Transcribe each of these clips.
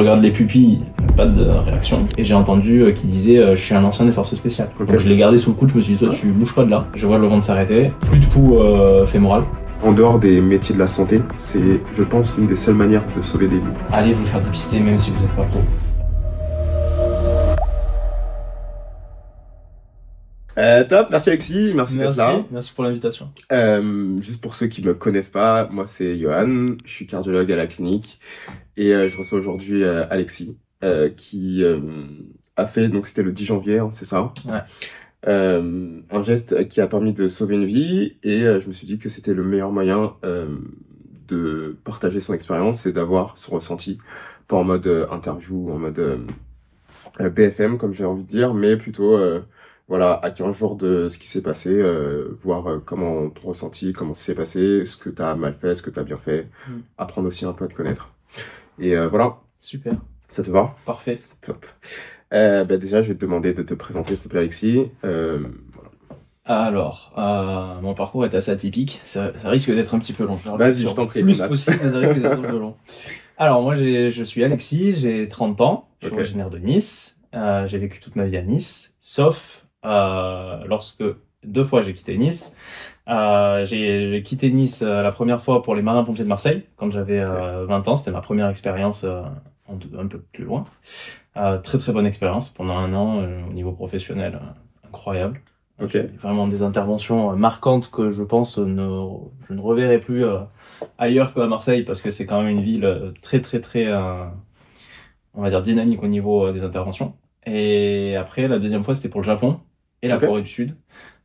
regarde les pupilles, pas de réaction. Et j'ai entendu qu'il disait je suis un ancien des forces spéciales. Okay. Donc je l'ai gardé sous le coude, je me suis dit toi tu bouges pas de là. Je vois le ventre s'arrêter, plus de pouls fémoral. En dehors des métiers de la santé, c'est, je pense, l'une des seules manières de sauver des vies. Allez vous faire dépister même si vous n'êtes pas pro. Top, merci Alexis, merci d'être là. Merci pour l'invitation. Juste pour ceux qui me connaissent pas, moi c'est Johan, je suis cardiologue à la clinique et je reçois aujourd'hui Alexis qui a fait, donc c'était le 10 janvier, hein, c'est ça? Ouais. Un geste qui a permis de sauver une vie et je me suis dit que c'était le meilleur moyen de partager son expérience et d'avoir son ressenti, pas en mode interview, en mode BFM comme j'ai envie de dire, mais plutôt voilà, à 15 jours de ce qui s'est passé, voir comment ton ressenti, comment ça s'est passé, ce que t'as mal fait, ce que t'as bien fait, apprendre aussi un peu à te connaître. Et voilà. Super. Ça te va? Parfait. Top. Déjà, je vais te demander de te présenter, s'il te plaît, Alexis. Voilà. Alors, mon parcours est assez atypique. Ça risque d'être un petit peu long. Vas-y, je t'en prie. Plus possible, mais ça risque d'être un peu long. Alors, moi, je suis Alexis, j'ai 30 ans. Je suis originaire de Nice. J'ai vécu toute ma vie à Nice, sauf lorsque 2 fois j'ai quitté Nice. J'ai quitté Nice la première fois pour les marins-pompiers de Marseille, quand j'avais 20 ans. C'était ma première expérience un peu plus loin. Très très bonne expérience pendant 1 an au niveau professionnel, incroyable. Vraiment des interventions marquantes que je pense je ne reverrai plus ailleurs qu'à Marseille, parce que c'est quand même une ville très on va dire dynamique au niveau des interventions. Et après la deuxième fois c'était pour le Japon et la Corée du Sud.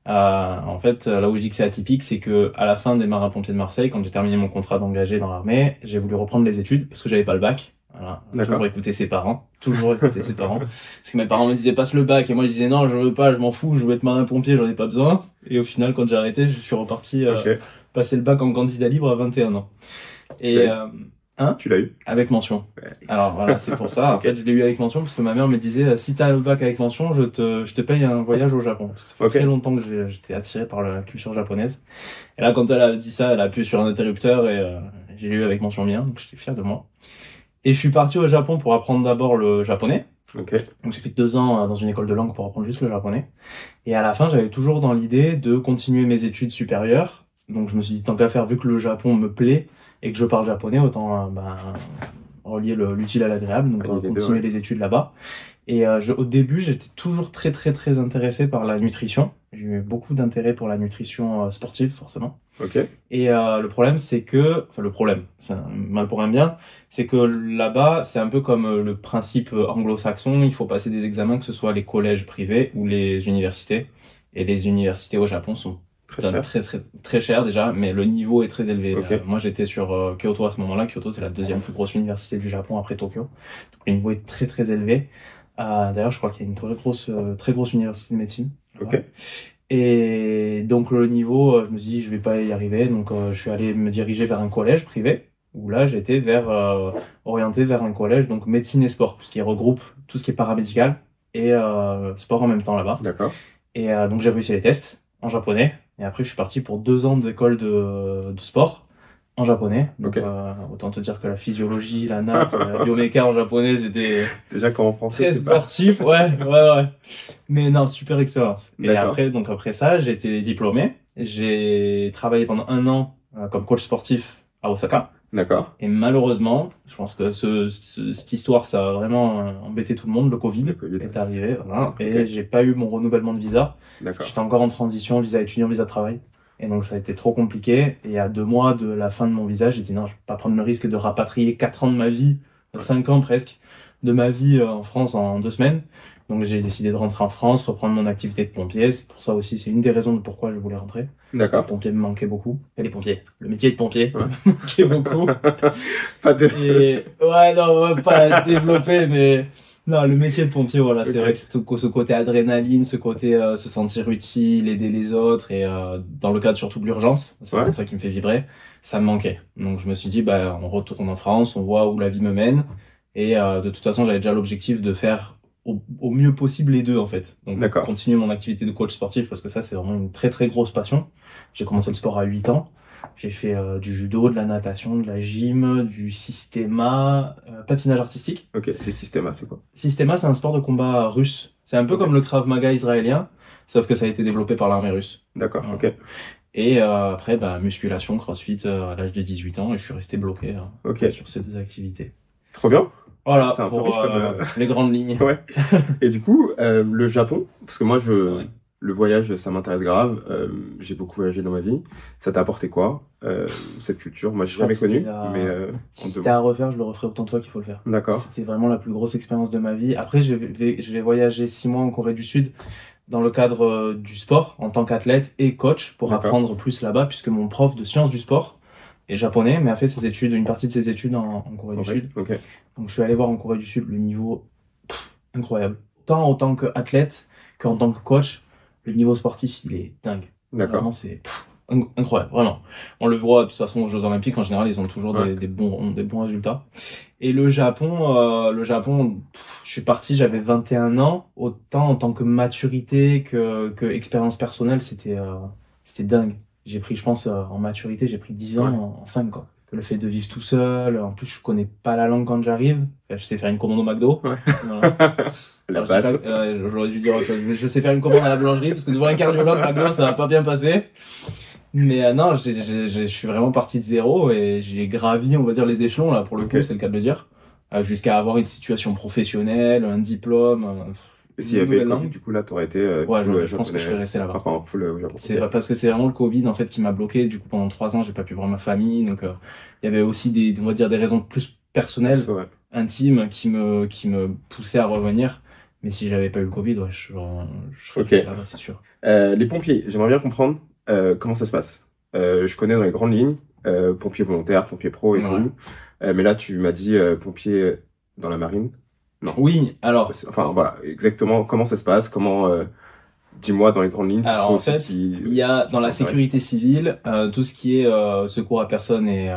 En fait, là où je dis que c'est atypique, c'est que à la fin des marins-pompiers de Marseille, quand j'ai terminé mon contrat d'engagé dans l'armée, j'ai voulu reprendre les études parce que j'avais pas le bac. Voilà. Toujours écouter ses parents. Toujours écouter ses parents. Parce que mes parents me disaient passe le bac et moi je disais non, je veux pas, je m'en fous, je veux être marin-pompier, j'en ai pas besoin. Et au final, quand j'ai arrêté, je suis reparti passer le bac en candidat libre à 21 ans. Et tu l'as eu? Avec mention. Alors voilà, c'est pour ça. En fait, je l'ai eu avec mention parce que ma mère me disait si t'as le bac avec mention, je te paye un voyage au Japon. Ça fait très longtemps que j'étais attiré par la culture japonaise. Et là, quand elle a dit ça, elle a appuyé sur un interrupteur et j'ai eu avec mention bien, donc j'étais fier de moi. Et je suis parti au Japon pour apprendre d'abord le japonais. Donc j'ai fait 2 ans dans une école de langue pour apprendre juste le japonais. Et à la fin, j'avais toujours dans l'idée de continuer mes études supérieures. Donc je me suis dit tant qu'à faire, vu que le Japon me plaît et que je parle japonais, autant relier l'utile à l'agréable, donc continuer les études là-bas. Et au début, j'étais toujours très intéressé par la nutrition. J'ai eu beaucoup d'intérêt pour la nutrition sportive, forcément. Et le problème, c'est que, c'est un mal pour un bien, c'est que là-bas, c'est un peu comme le principe anglo-saxon, il faut passer des examens, que ce soit les collèges privés ou les universités. Et les universités au Japon sont très cher déjà, mais le niveau est très élevé. Moi j'étais sur Kyoto à ce moment-là. Kyoto c'est la 2e plus grosse université du Japon après Tokyo. Donc le niveau est très élevé. D'ailleurs je crois qu'il y a une très grosse université de médecine. Et donc le niveau, je me suis dit je vais pas y arriver, donc je suis allé me diriger vers un collège privé où là j'étais orienté vers un collège donc médecine et sport, puisqu'il regroupe tout ce qui est paramédical et sport en même temps là-bas. Et donc j'ai réussi les tests en japonais. Et après, je suis parti pour 2 ans d'école de sport en japonais. Donc, autant te dire que la physiologie, la natte, la bioméca en japonais, c'était déjà comme en français, très sportif. Ouais. Mais non, super expérience. Et après ça, j'ai été diplômé. J'ai travaillé pendant 1 an comme coach sportif à Osaka. Et malheureusement, je pense que cette histoire, ça a vraiment embêté tout le monde. Le Covid est arrivé, voilà. Et j'ai pas eu mon renouvellement de visa. J'étais encore en transition, visa étudiant, visa travail. Et donc ça a été trop compliqué. Et à 2 mois de la fin de mon visa, j'ai dit non, je vais pas prendre le risque de rapatrier 4 ans de ma vie, 5 ans presque, de ma vie en France en 2 semaines. Donc j'ai décidé de rentrer en France, reprendre mon activité de pompier. C'est pour ça aussi, c'est une des raisons de pourquoi je voulais rentrer. Les pompiers me manquaient beaucoup. Et les pompiers, le métier de pompier me manquait beaucoup. Pas développé, mais non, le métier de pompier, voilà, c'est vrai que c'est ce côté adrénaline, ce côté se sentir utile, aider les autres, et dans le cadre surtout de l'urgence, c'est comme ça qui me fait vibrer, ça me manquait. Donc je me suis dit, on retourne en France, on voit où la vie me mène, et de toute façon j'avais déjà l'objectif de faire au mieux possible les deux en fait. Donc continuer mon activité de coach sportif, parce que ça c'est vraiment une très grosse passion. J'ai commencé le sport à 8 ans. J'ai fait du judo, de la natation, de la gym, du systéma, patinage artistique. Ok, les systémas, c'est quoi? Systéma, c'est un sport de combat russe. C'est un peu comme le Krav Maga israélien, sauf que ça a été développé par l'armée russe. D'accord, Voilà. ok. Et après, musculation, crossfit à l'âge de 18 ans, et je suis resté bloqué sur ces deux activités. Trop bien. Voilà, C'est un peu pour riche comme, les grandes lignes. Ouais. Et du coup, le Japon, parce que moi, Ouais. le voyage, ça m'intéresse grave. J'ai beaucoup voyagé dans ma vie. Ça t'a apporté quoi, cette culture? Moi, j'ai jamais connu, mais si c'était à refaire, je le referais autant de fois qu'il faut le faire. D'accord. C'était vraiment la plus grosse expérience de ma vie. Après, j'ai voyagé 6 mois en Corée du Sud dans le cadre du sport en tant qu'athlète et coach pour apprendre plus là-bas, puisque mon prof de sciences du sport est japonais, mais a fait ses études, une partie de ses études en Corée du Sud. Okay. Donc je suis allé voir en Corée du Sud le niveau incroyable. Tant en tant qu'athlète qu'en tant que coach, le niveau sportif, il est dingue. D'accord. Vraiment, c'est incroyable, vraiment. On le voit de toute façon aux Jeux Olympiques, en général, ils ont toujours des bons résultats. Et le Japon, je suis parti, j'avais 21 ans. Autant en tant que maturité que expérience personnelle, c'était dingue. J'ai pris, je pense, en maturité, j'ai pris 10 ans en 5, quoi. Le fait de vivre tout seul, en plus, je connais pas la langue quand j'arrive. Je sais faire une commande au McDo. Ouais. Voilà. La base. J'aurais dû dire autre chose. Je sais faire une commande à la boulangerie, parce que devant un cardiologue, McDo, ça va pas bien passer. Mais non, je suis vraiment parti de zéro et j'ai gravi, on va dire, les échelons, là, pour le coup, c'est le cas de le dire. Jusqu'à avoir une situation professionnelle, un diplôme. Et s'il y avait le Covid, du coup, là, t'aurais été je pense que je serais resté là-bas. Enfin, full Japon. C'est parce que c'est vraiment le Covid, en fait, qui m'a bloqué. Du coup, pendant 3 ans, j'ai pas pu voir ma famille. Donc, il y avait aussi on va dire, des raisons plus personnelles, intimes, qui me poussaient à revenir. Mais si j'avais pas eu le Covid, je serais resté là-bas, c'est sûr. Les pompiers, j'aimerais bien comprendre comment ça se passe. Je connais dans les grandes lignes, pompiers volontaires, pompiers pro et tout. Mais là, tu m'as dit pompiers dans la marine. Non. Oui, alors. Enfin, voilà, exactement comment ça se passe, comment, dis-moi dans les grandes lignes. Alors, en fait, il y a dans la sécurité civile, tout ce qui est secours à personne et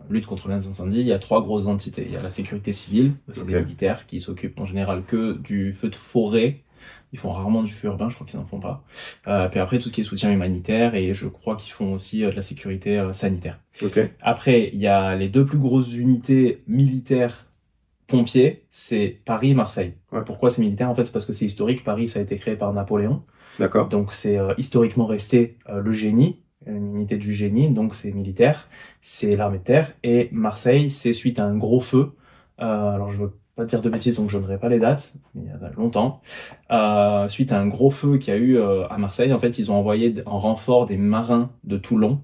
lutte contre les incendies, il y a 3 grosses entités. Il y a la sécurité civile, c'est des militaires qui s'occupent en général que du feu de forêt. Ils font rarement du feu urbain, je crois qu'ils en font pas. Puis après, tout ce qui est soutien humanitaire, et je crois qu'ils font aussi de la sécurité sanitaire. Après, il y a les 2 plus grosses unités militaires pompiers, c'est Paris et Marseille. Pourquoi c'est militaire? En fait, c'est parce que c'est historique. Paris, ça a été créé par Napoléon. D'accord. Donc c'est historiquement resté le génie, une unité du génie, donc c'est militaire, c'est l'armée de terre. Et Marseille, c'est suite à un gros feu. Alors je veux pas dire de bêtises, donc je donnerai pas les dates, mais il y a longtemps. Suite à un gros feu qu'il y a eu à Marseille, en fait, ils ont envoyé en renfort des marins de Toulon.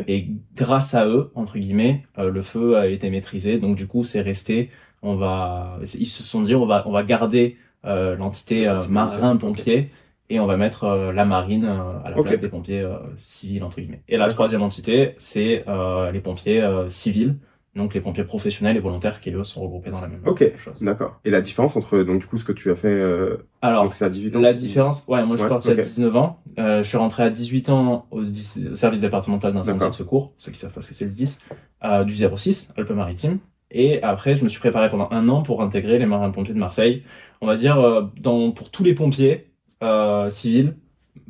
Et grâce à eux, entre guillemets, le feu a été maîtrisé. Donc du coup, c'est resté. Ils se sont dit, on va garder l'entité marin-pompier. Et on va mettre la marine à la place des pompiers civils, entre guillemets. Et la 3e entité, c'est les pompiers civils, donc les pompiers professionnels et volontaires qui, eux, sont regroupés dans la même chose. D'accord. Et la différence entre, donc, du coup, ce que tu as fait, alors, donc c'est à 18 ans? La différence, moi, je suis parti à 19 ans. Je suis rentré à 18 ans au service départemental d'incendie et de secours, ceux qui savent pas ce que c'est le SDIS, du 06, Alpes-Maritimes. Et après, je me suis préparé pendant 1 an pour intégrer les marins-pompiers de Marseille. On va dire, pour tous les pompiers, civil,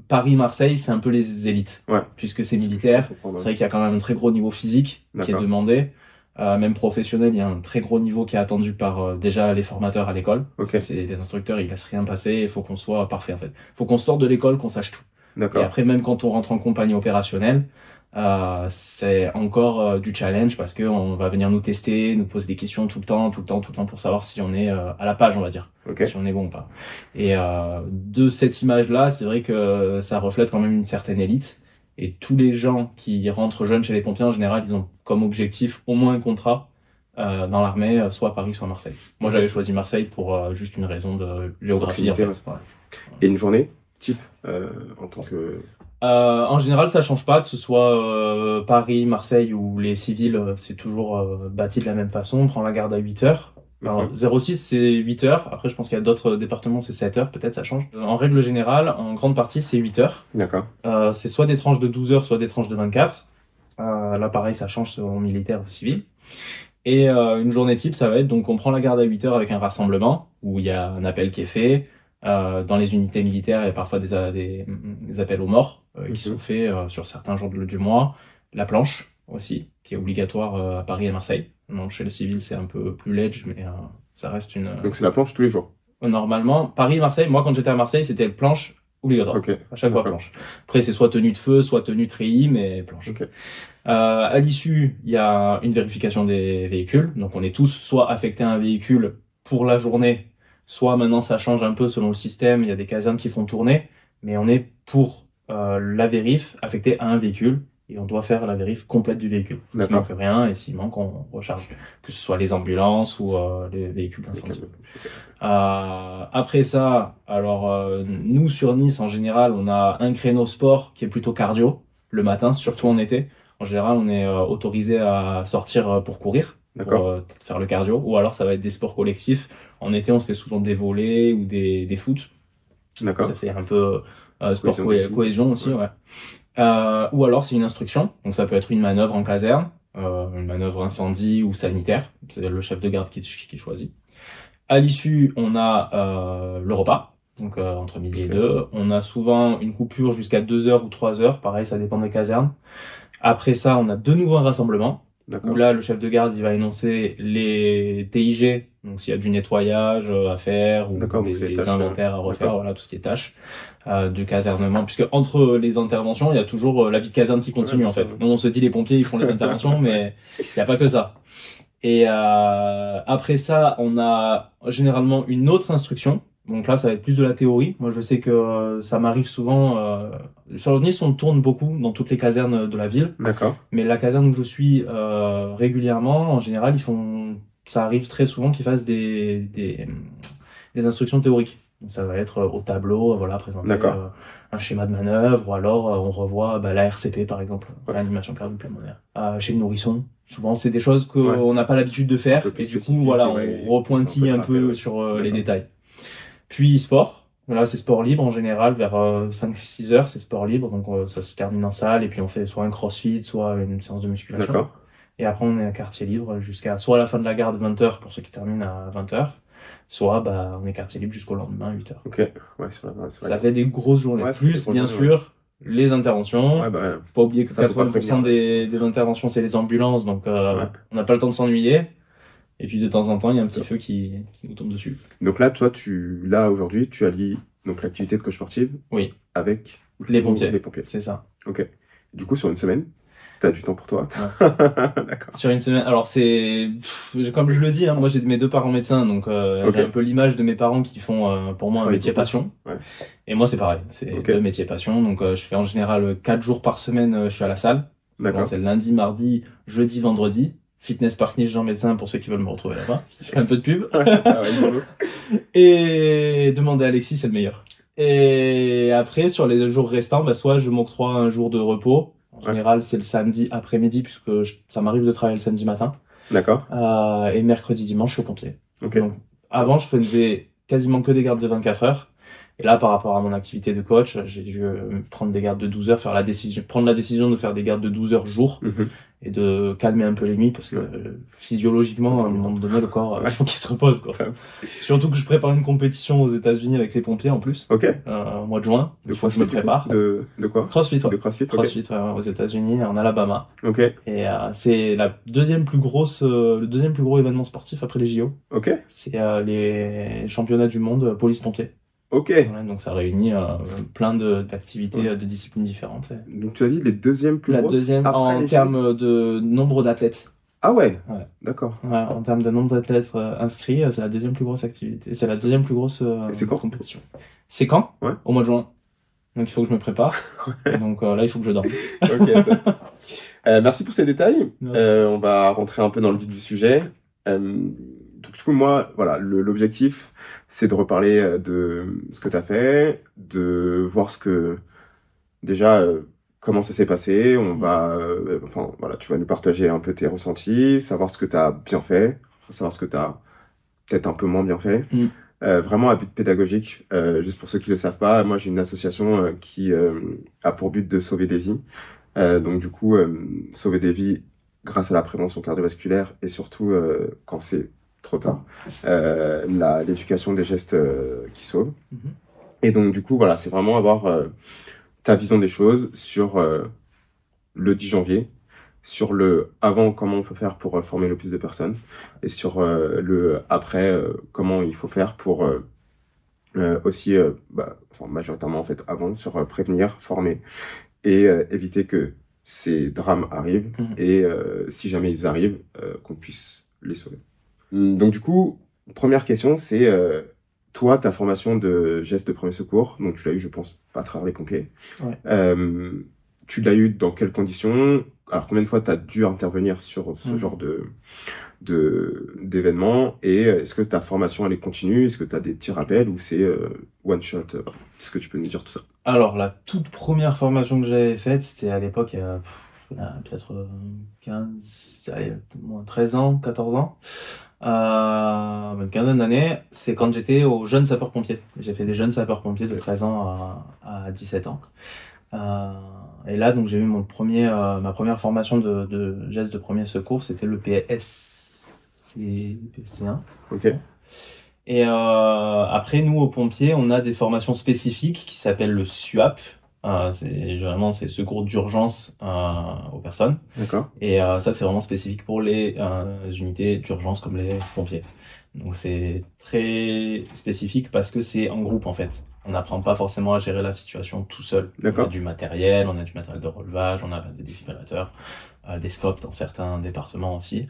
Paris-Marseille, c'est un peu les élites, puisque c'est militaire. C'est vrai qu'il y a quand même un très gros niveau physique qui est demandé, même professionnel. Il y a un très gros niveau qui est attendu par déjà les formateurs à l'école. C'est des instructeurs, ils laissent rien passer. Il faut qu'on soit parfait en fait. Il faut qu'on sorte de l'école, qu'on sache tout. Et après, même quand on rentre en compagnie opérationnelle, c'est encore du challenge parce que on va venir nous tester, nous poser des questions tout le temps pour savoir si on est à la page, on va dire, si on est bon ou pas. Et de cette image-là, c'est vrai que ça reflète quand même une certaine élite. Et tous les gens qui rentrent jeunes chez les pompiers, en général, ils ont comme objectif au moins un contrat dans l'armée, soit à Paris, soit à Marseille. Moi, j'avais choisi Marseille pour juste une raison de géographie, en fait. Et une journée type en tant que... En général, ça change pas, que ce soit Paris, Marseille ou les civils, c'est toujours bâti de la même façon. On prend la garde à 8 heures. Alors, 06, c'est 8 heures. Après, je pense qu'il y a d'autres départements, c'est 7 heures, peut-être, ça change. En règle générale, en grande partie, c'est 8 heures. C'est soit des tranches de 12 heures, soit des tranches de 24. Là, pareil, ça change selon militaire ou civil. Et une journée type, ça va être, donc on prend la garde à 8 heures avec un rassemblement, où il y a un appel qui est fait. Dans les unités militaires, il y a parfois des appels aux morts qui sont faits sur certains jours du mois. La planche aussi, qui est obligatoire à Paris et Marseille. Donc chez le civil, c'est un peu plus ledge, mais ça reste une... Donc c'est la planche tous les jours? Normalement, Paris et Marseille, moi quand j'étais à Marseille, c'était planche obligatoire. Okay. À chaque fois planche. Après, c'est soit tenue de feu, soit tenue treillis, mais planche. Okay. À l'issue, il y a une vérification des véhicules. Donc on est tous soit affectés à un véhicule pour la journée, soit maintenant ça change un peu selon le système, il y a des casernes qui font tourner, mais on est pour la vérif affecté à un véhicule et on doit faire la vérif complète du véhicule. Il ne manque rien et s'il manque, on recharge. Que ce soit les ambulances ou les véhicules d'incendie. Après ça, alors nous sur Nice en général, on a un créneau sport qui est plutôt cardio le matin, surtout en été. En général, on est autorisé à sortir pour courir, pour faire le cardio, ou alors ça va être des sports collectifs. En été, on se fait souvent des volley ou des foot. D'accord. Ça fait un peu sport cohésion aussi, ouais. Ou alors c'est une instruction, donc ça peut être une manœuvre en caserne, une manœuvre incendie ou sanitaire. C'est le chef de garde qui choisit. À l'issue, on a le repas, donc entre midi et 2. On a souvent une coupure jusqu'à 2 heures ou 3 heures, pareil, ça dépend des casernes. Après ça, on a de nouveau un rassemblement, où là, le chef de garde, il va énoncer les TIG, donc s'il y a du nettoyage à faire, ou des inventaires à refaire, voilà, tout ce qui est tâches du casernement, puisque entre les interventions, il y a toujours la vie de caserne qui continue, en fait. Nous, on se dit, les pompiers, ils font les interventions, mais il n'y a pas que ça. Et après ça, on a généralement une autre instruction. Donc là, ça va être plus de la théorie. Moi, je sais que ça m'arrive souvent. Sur Nice, on tourne beaucoup dans toutes les casernes de la ville. D'accord. Mais la caserne où je suis régulièrement, en général, ça arrive très souvent qu'ils fassent des instructions théoriques. Donc ça va être au tableau, voilà, présenter un schéma de manœuvre, ou alors on revoit la RCP par exemple, l'animation cardio-pulmonaire. Chez le nourrisson, souvent c'est des choses qu'on n'a pas l'habitude de faire, et du coup voilà, on repointille un peu sur les détails. Puis sport, voilà, c'est sport libre en général, vers 5-6 heures c'est sport libre, donc ça se termine en salle, et puis on fait soit un crossfit, soit une séance de musculation. Et après on est à quartier libre jusqu'à soit la fin de la garde 20h pour ceux qui terminent à 20h, soit on est quartier libre jusqu'au lendemain 8h. Ok, ouais, ça fait des grosses journées. Plus, bien sûr, les interventions. Faut pas oublier que 80% des interventions, c'est les ambulances, donc on n'a pas le temps de s'ennuyer. Et puis de temps en temps, il y a un petit feu qui nous tombe dessus. Donc là, toi, aujourd'hui, tu allies donc l'activité de coach sportive avec les pompiers. C'est ça. Ok. Du coup, sur une semaine, t'as du temps pour toi. D'accord. Sur une semaine, alors comme je le dis, hein, moi j'ai mes 2 parents médecins, donc j'ai un peu l'image de mes parents qui font pour moi un métier passion. Et moi c'est pareil, c'est 2 métiers passion. Donc je fais en général 4 jours par semaine, je suis à la salle. D'accord. C'est lundi, mardi, jeudi, vendredi. Fitness Park Nice Jean Médecin pour ceux qui veulent me retrouver là-bas. Je fais un peu de pub. Et demander à Alexis, c'est le meilleur. Et après, sur les jours restants, soit je m'octroie un jour de repos. En général, c'est le samedi après-midi, puisque ça m'arrive de travailler le samedi matin. D'accord. Et mercredi, dimanche, je suis au pompier. Okay. Donc, avant, je faisais quasiment que des gardes de 24 heures. Et là, par rapport à mon activité de coach, j'ai dû prendre des gardes de 12 heures, prendre la décision de faire des gardes de 12 heures jour. Et de calmer un peu les nuits parce que physiologiquement à un moment donné le corps il faut qu'il se repose quoi. Surtout que je prépare une compétition aux États-Unis avec les pompiers en plus. Au mois de juin. De fois que je me prépare. De quoi? CrossFit. De CrossFit. CrossFit aux États-Unis en Alabama. Et c'est le deuxième plus gros événement sportif après les JO. C'est les championnats du monde police pompiers. Voilà, donc ça réunit plein d'activités de disciplines différentes. Donc tu as dit les deuxièmes plus grosses? La deuxième en termes de nombre d'athlètes. Ah ouais. D'accord. En termes de nombre d'athlètes inscrits, c'est la deuxième plus grosse activité. C'est la deuxième plus grosse compétition. C'est quand? Au mois de juin. Donc il faut que je me prépare. Donc là il faut que je dorme. Merci pour ces détails. On va rentrer un peu dans le vif du sujet. Donc, du coup, moi, voilà, l'objectif, c'est de reparler de ce que tu as fait, de voir comment ça s'est passé. On va, voilà, tu vas nous partager un peu tes ressentis, savoir ce que tu as bien fait, savoir ce que tu as peut-être un peu moins bien fait. Vraiment à but pédagogique, juste pour ceux qui le savent pas, moi j'ai une association qui a pour but de sauver des vies. Donc du coup, sauver des vies grâce à la prévention cardiovasculaire et surtout quand c'est trop tard, l'éducation des gestes qui sauvent. Et donc du coup, voilà, c'est vraiment avoir ta vision des choses sur le 10 janvier. sur le avant, comment on peut faire pour former le plus de personnes, et sur le après, comment il faut faire pour aussi, enfin, majoritairement en fait avant, sur prévenir, former et éviter que ces drames arrivent et si jamais ils arrivent, qu'on puisse les sauver. Donc du coup, première question, c'est toi, ta formation de gestes de premier secours, donc tu l'as eu, je pense, pas à travers les pompiers. Ouais. Tu l'as eu dans quelles conditions? Alors combien de fois tu as dû intervenir sur ce genre d'événements, et est-ce que ta formation elle est continue, est-ce que tu as des petits rappels ou c'est one shot? Est-ce que tu peux nous dire tout ça? Alors la toute première formation que j'avais faite, c'était à l'époque il y a peut-être 15, moins 13 ans, 14 ans, une quinzaine d'années, c'est quand j'étais aux jeunes sapeurs-pompiers. J'ai fait des jeunes sapeurs-pompiers de 13 ans à 17 ans. Et là, donc j'ai eu ma première formation de gestes de premier secours, c'était le PSC1. Ok. Et après, nous, aux pompiers, on a des formations spécifiques qui s'appellent le SUAP. C'est secours d'urgence aux personnes. D'accord. Et ça, c'est vraiment spécifique pour les unités d'urgence comme les pompiers. Donc c'est très spécifique parce que c'est en groupe en fait. On n'apprend pas forcément à gérer la situation tout seul. D'accord. On a du matériel de relevage, on a des défibrillateurs, des scopes dans certains départements aussi.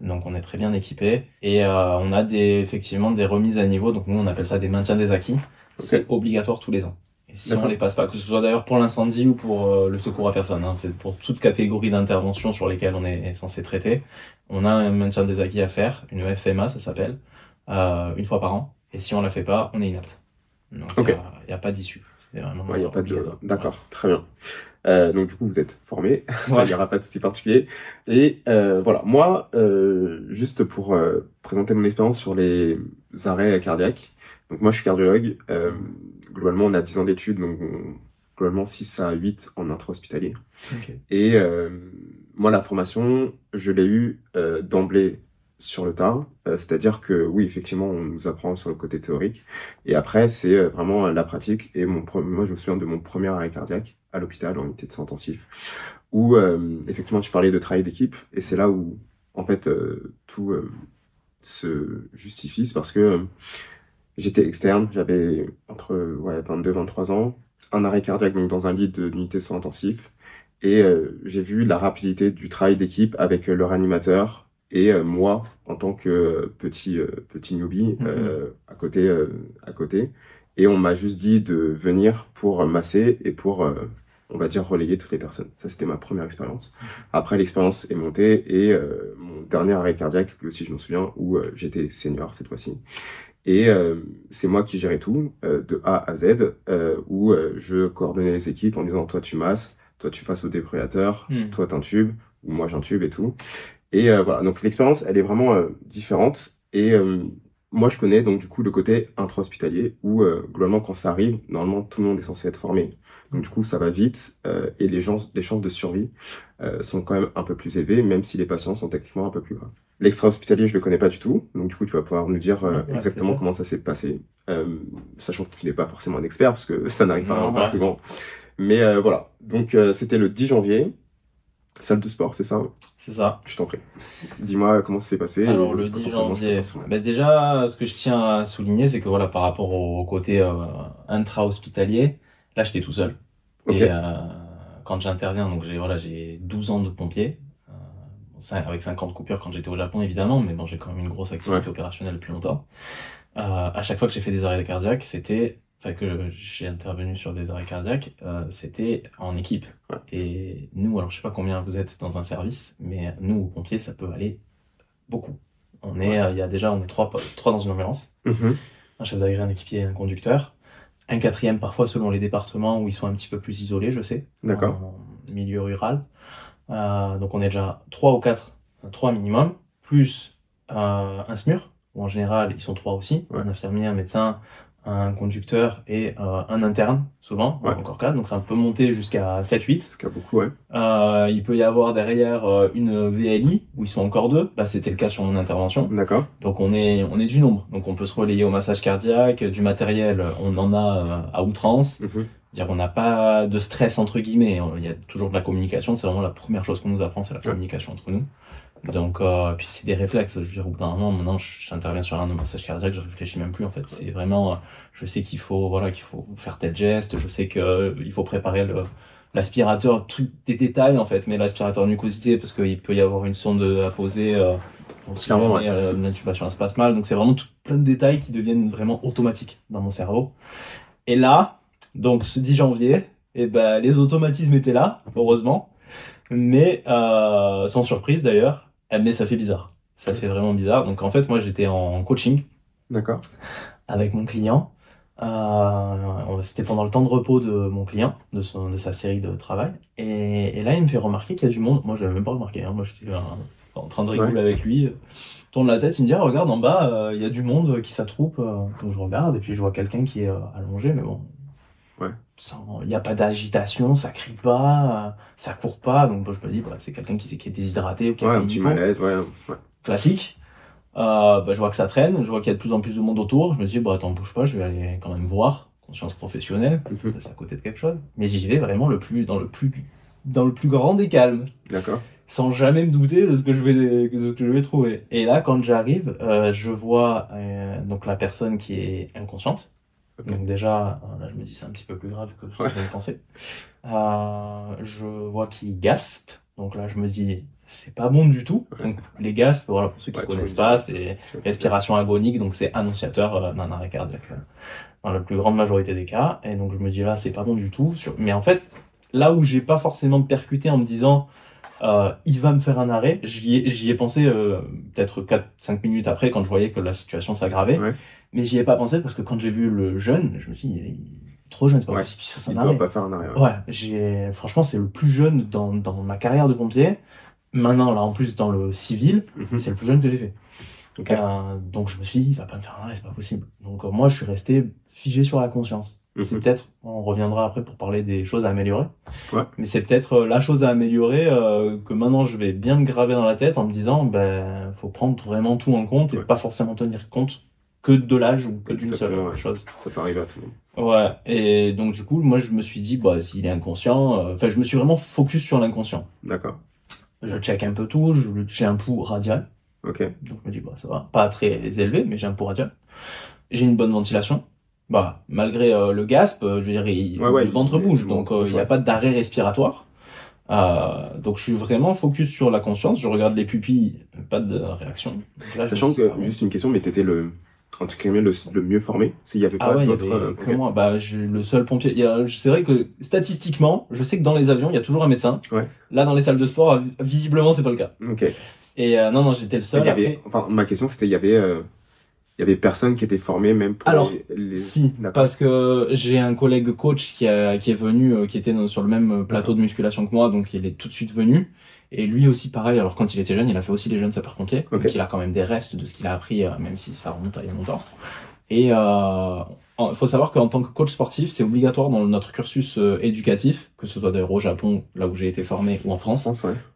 Donc on est très bien équipé et on a effectivement des remises à niveau. Donc nous on appelle ça des maintiens des acquis. Okay. C'est obligatoire tous les ans. Et si on les passe pas, que ce soit d'ailleurs pour l'incendie ou pour le secours à personne, hein, c'est pour toute catégorie d'intervention sur lesquelles on est censé traiter, on a un maintien des acquis à faire, une FMA ça s'appelle, une fois par an. Et si on la fait pas, on est inapte. Donc il y a pas d'issue. Il y a pas de... D'accord, très bien. Donc du coup vous êtes formé, ça il y aura pas de souci particulier. Et voilà, moi juste pour présenter mon expérience sur les arrêts cardiaques. Donc moi je suis cardiologue. Globalement on a 10 ans d'études, donc globalement 6 à 8 en intra-hospitalier. Okay. Et moi la formation je l'ai eue d'emblée sur le tard, c'est-à-dire que oui effectivement on nous apprend sur le côté théorique et après c'est vraiment la pratique. Et moi je me souviens de mon premier arrêt cardiaque à l'hôpital en unité de soins intensifs où effectivement tu parlais de travail d'équipe et c'est là où en fait tout se justifie. C'est parce que j'étais externe, j'avais entre 22-23 ans, un arrêt cardiaque donc dans un lit d'unité de soins intensifs et j'ai vu la rapidité du travail d'équipe avec le réanimateur et moi en tant que petit newbie à côté, et on m'a juste dit de venir pour masser et pour on va dire relayer toutes les personnes. Ça c'était ma première expérience. Après l'expérience est montée et mon dernier arrêt cardiaque lui aussi je m'en souviens où j'étais senior cette fois-ci. Et c'est moi qui gérais tout, de A à Z, où je coordonnais les équipes en disant toi tu masses, toi tu fasses au défibrillateur, toi t'intubes, ou moi j'intube et tout. Et voilà, donc l'expérience elle est vraiment différente. Et moi je connais donc du coup le côté intra-hospitalier où globalement quand ça arrive, normalement tout le monde est censé être formé. Donc du coup ça va vite et les chances de survie sont quand même un peu plus élevées, même si les patients sont techniquement un peu plus graves. L'extra-hospitalier je le connais pas du tout, donc du coup tu vas pouvoir nous dire exactement comment ça s'est passé, sachant que tu n'es pas forcément un expert parce que ça n'arrive pas souvent. Mais voilà, donc c'était le 10 janvier, salle de sport, c'est ça? C'est ça. Je t'en prie. Dis-moi comment ça s'est passé. Alors le 10 janvier, déjà ce que je tiens à souligner c'est que voilà par rapport au côté intra-hospitalier, là j'étais tout seul. Okay. Et quand j'interviens, donc j'ai 12 ans de pompier, avec 50 coupures quand j'étais au Japon évidemment, mais bon j'ai quand même une grosse activité opérationnelle depuis longtemps. À chaque fois que j'ai fait des arrêts cardiaques, que j'ai intervenu sur des arrêts cardiaques, c'était en équipe. Et nous, alors je sais pas combien vous êtes dans un service, mais nous aux pompiers ça peut aller beaucoup. On est trois dans une ambulance, un chef d'agré, un équipier, un conducteur. Un quatrième parfois selon les départements où ils sont un petit peu plus isolés, je sais. D'accord. En milieu rural. Donc on est déjà 3 ou 4, 3 minimum, plus un SMUR, où en général ils sont 3 aussi, un infirmier, un médecin, un conducteur et un interne, souvent, encore 4, donc ça peut monter jusqu'à 7-8. C'est qu'à beaucoup, il peut y avoir derrière une VLI, où ils sont encore 2, là c'était le cas sur mon intervention. D'accord. Donc on est du nombre, donc on peut se relayer au massage cardiaque, du matériel, on en a à outrance. C'est-à-dire qu'on n'a pas de stress entre guillemets. Il y a toujours de la communication. C'est vraiment la première chose qu'on nous apprend, c'est la communication entre nous. Donc, puis c'est des réflexes. Je veux dire, au bout d'un moment, maintenant, j'interviens sur un massage cardiaque, je réfléchis même plus, en fait. C'est vraiment, je sais qu'il faut, voilà, qu'il faut faire tel geste, je sais que il faut préparer l'aspirateur, des détails, en fait, mais l'aspirateur mucosité, parce qu'il peut y avoir une sonde à poser, si jamais, l'intubation, se passe mal. Donc, c'est vraiment plein de détails qui deviennent vraiment automatiques dans mon cerveau. Et là, donc, ce 10 janvier, ben, les automatismes étaient là, heureusement. Mais, sans surprise d'ailleurs, mais ça fait bizarre. Ça fait vraiment bizarre. Donc en fait, moi j'étais en coaching. D'accord. Avec mon client. C'était pendant le temps de repos de mon client, de sa série de travail. Et là, il me fait remarquer qu'il y a du monde. Moi, je l'avais même pas remarqué. Moi, j'étais en train de rigoler avec lui. Tourne la tête, il me dit, regarde en bas, il y a du monde qui s'attroupe. Donc je regarde et puis je vois quelqu'un qui est allongé, mais bon. Ouais. Il n'y a pas d'agitation, ça crie pas, ça court pas, donc je me dis, bah, c'est quelqu'un qui est déshydraté ou qui a fait un petit malaise, classique. Je vois que ça traîne, je vois qu'il y a de plus en plus de monde autour, je me dis, bah, attends, bouge pas, je vais aller quand même voir, conscience professionnelle, c'est à côté de quelque chose. Mais j'y vais vraiment dans le plus grand des calmes. D'accord. Sans jamais me douter de ce que je vais trouver. Et là, quand j'arrive, je vois donc la personne qui est inconsciente. Okay. Donc déjà, là je me dis c'est un petit peu plus grave que ce que j'avais pensé. Je vois qu'il gaspe, donc là je me dis c'est pas bon du tout. Donc les gaspes, voilà, pour ceux qui connaissent pas, c'est respiration agonique, donc c'est annonciateur d'un arrêt cardiaque dans la plus grande majorité des cas. Et donc je me dis là c'est pas bon du tout. Mais en fait, là où j'ai pas forcément percuté en me disant il va me faire un arrêt, j'y ai pensé peut-être 4-5 minutes après quand je voyais que la situation s'aggravait. Ouais. Mais j'y ai pas pensé parce que quand j'ai vu le jeune, je me suis dit, il est trop jeune, c'est pas possible qu'il fasse un arrêt. Il doit pas faire un arrêt. Ouais, franchement, c'est le plus jeune dans ma carrière de pompier. Maintenant, là, en plus, dans le civil, c'est le plus jeune que j'ai fait. Okay. Donc, je me suis dit, il va pas me faire un arrêt, c'est pas possible. Donc, moi, je suis resté figé sur la conscience. C'est peut-être, on reviendra après pour parler des choses à améliorer. Ouais. Mais c'est peut-être la chose à améliorer que maintenant, je vais bien me graver dans la tête en me disant, ben, faut prendre vraiment tout en compte et pas forcément tenir compte que de l'âge ou que d'une seule chose. Ça peut arriver à tout le monde. Ouais. Et donc, du coup, moi, je me suis dit, bah, s'il est inconscient, je me suis vraiment focus sur l'inconscient. D'accord. Je check un peu tout, j'ai un pouls radial. Ok. Donc, je me dis, bah, ça va. Pas très élevé, mais j'ai un pouls radial. J'ai une bonne ventilation. Bah, malgré le gasp, je veux dire, le ventre bouge. Donc, il n'y a pas d'arrêt respiratoire. Donc je suis vraiment focus sur la conscience, je regarde les pupilles, pas de réaction. Là, sachant que, juste une question, mais t'étais en tout cas, le mieux formé, s'il y avait pas d'autres... Moi, bah, le seul pompier. C'est vrai que, statistiquement, je sais que dans les avions, il y a toujours un médecin. Ouais. Là, dans les salles de sport, visiblement, c'est pas le cas. Ok. Et, non, j'étais le seul. Ma question, c'était, il y avait personne qui était formé même pour si, parce que j'ai un collègue coach qui est venu, qui était sur le même plateau de musculation que moi, donc il est tout de suite venu. Et lui aussi, pareil, alors quand il était jeune, il a fait aussi les jeunes sapeurs-pompiers. Okay. Donc il a quand même des restes de ce qu'il a appris, même si ça remonte à il y a longtemps. Et il faut savoir qu'en tant que coach sportif, c'est obligatoire dans notre cursus éducatif, que ce soit d'ailleurs au Japon, là où j'ai été formé, ou en France,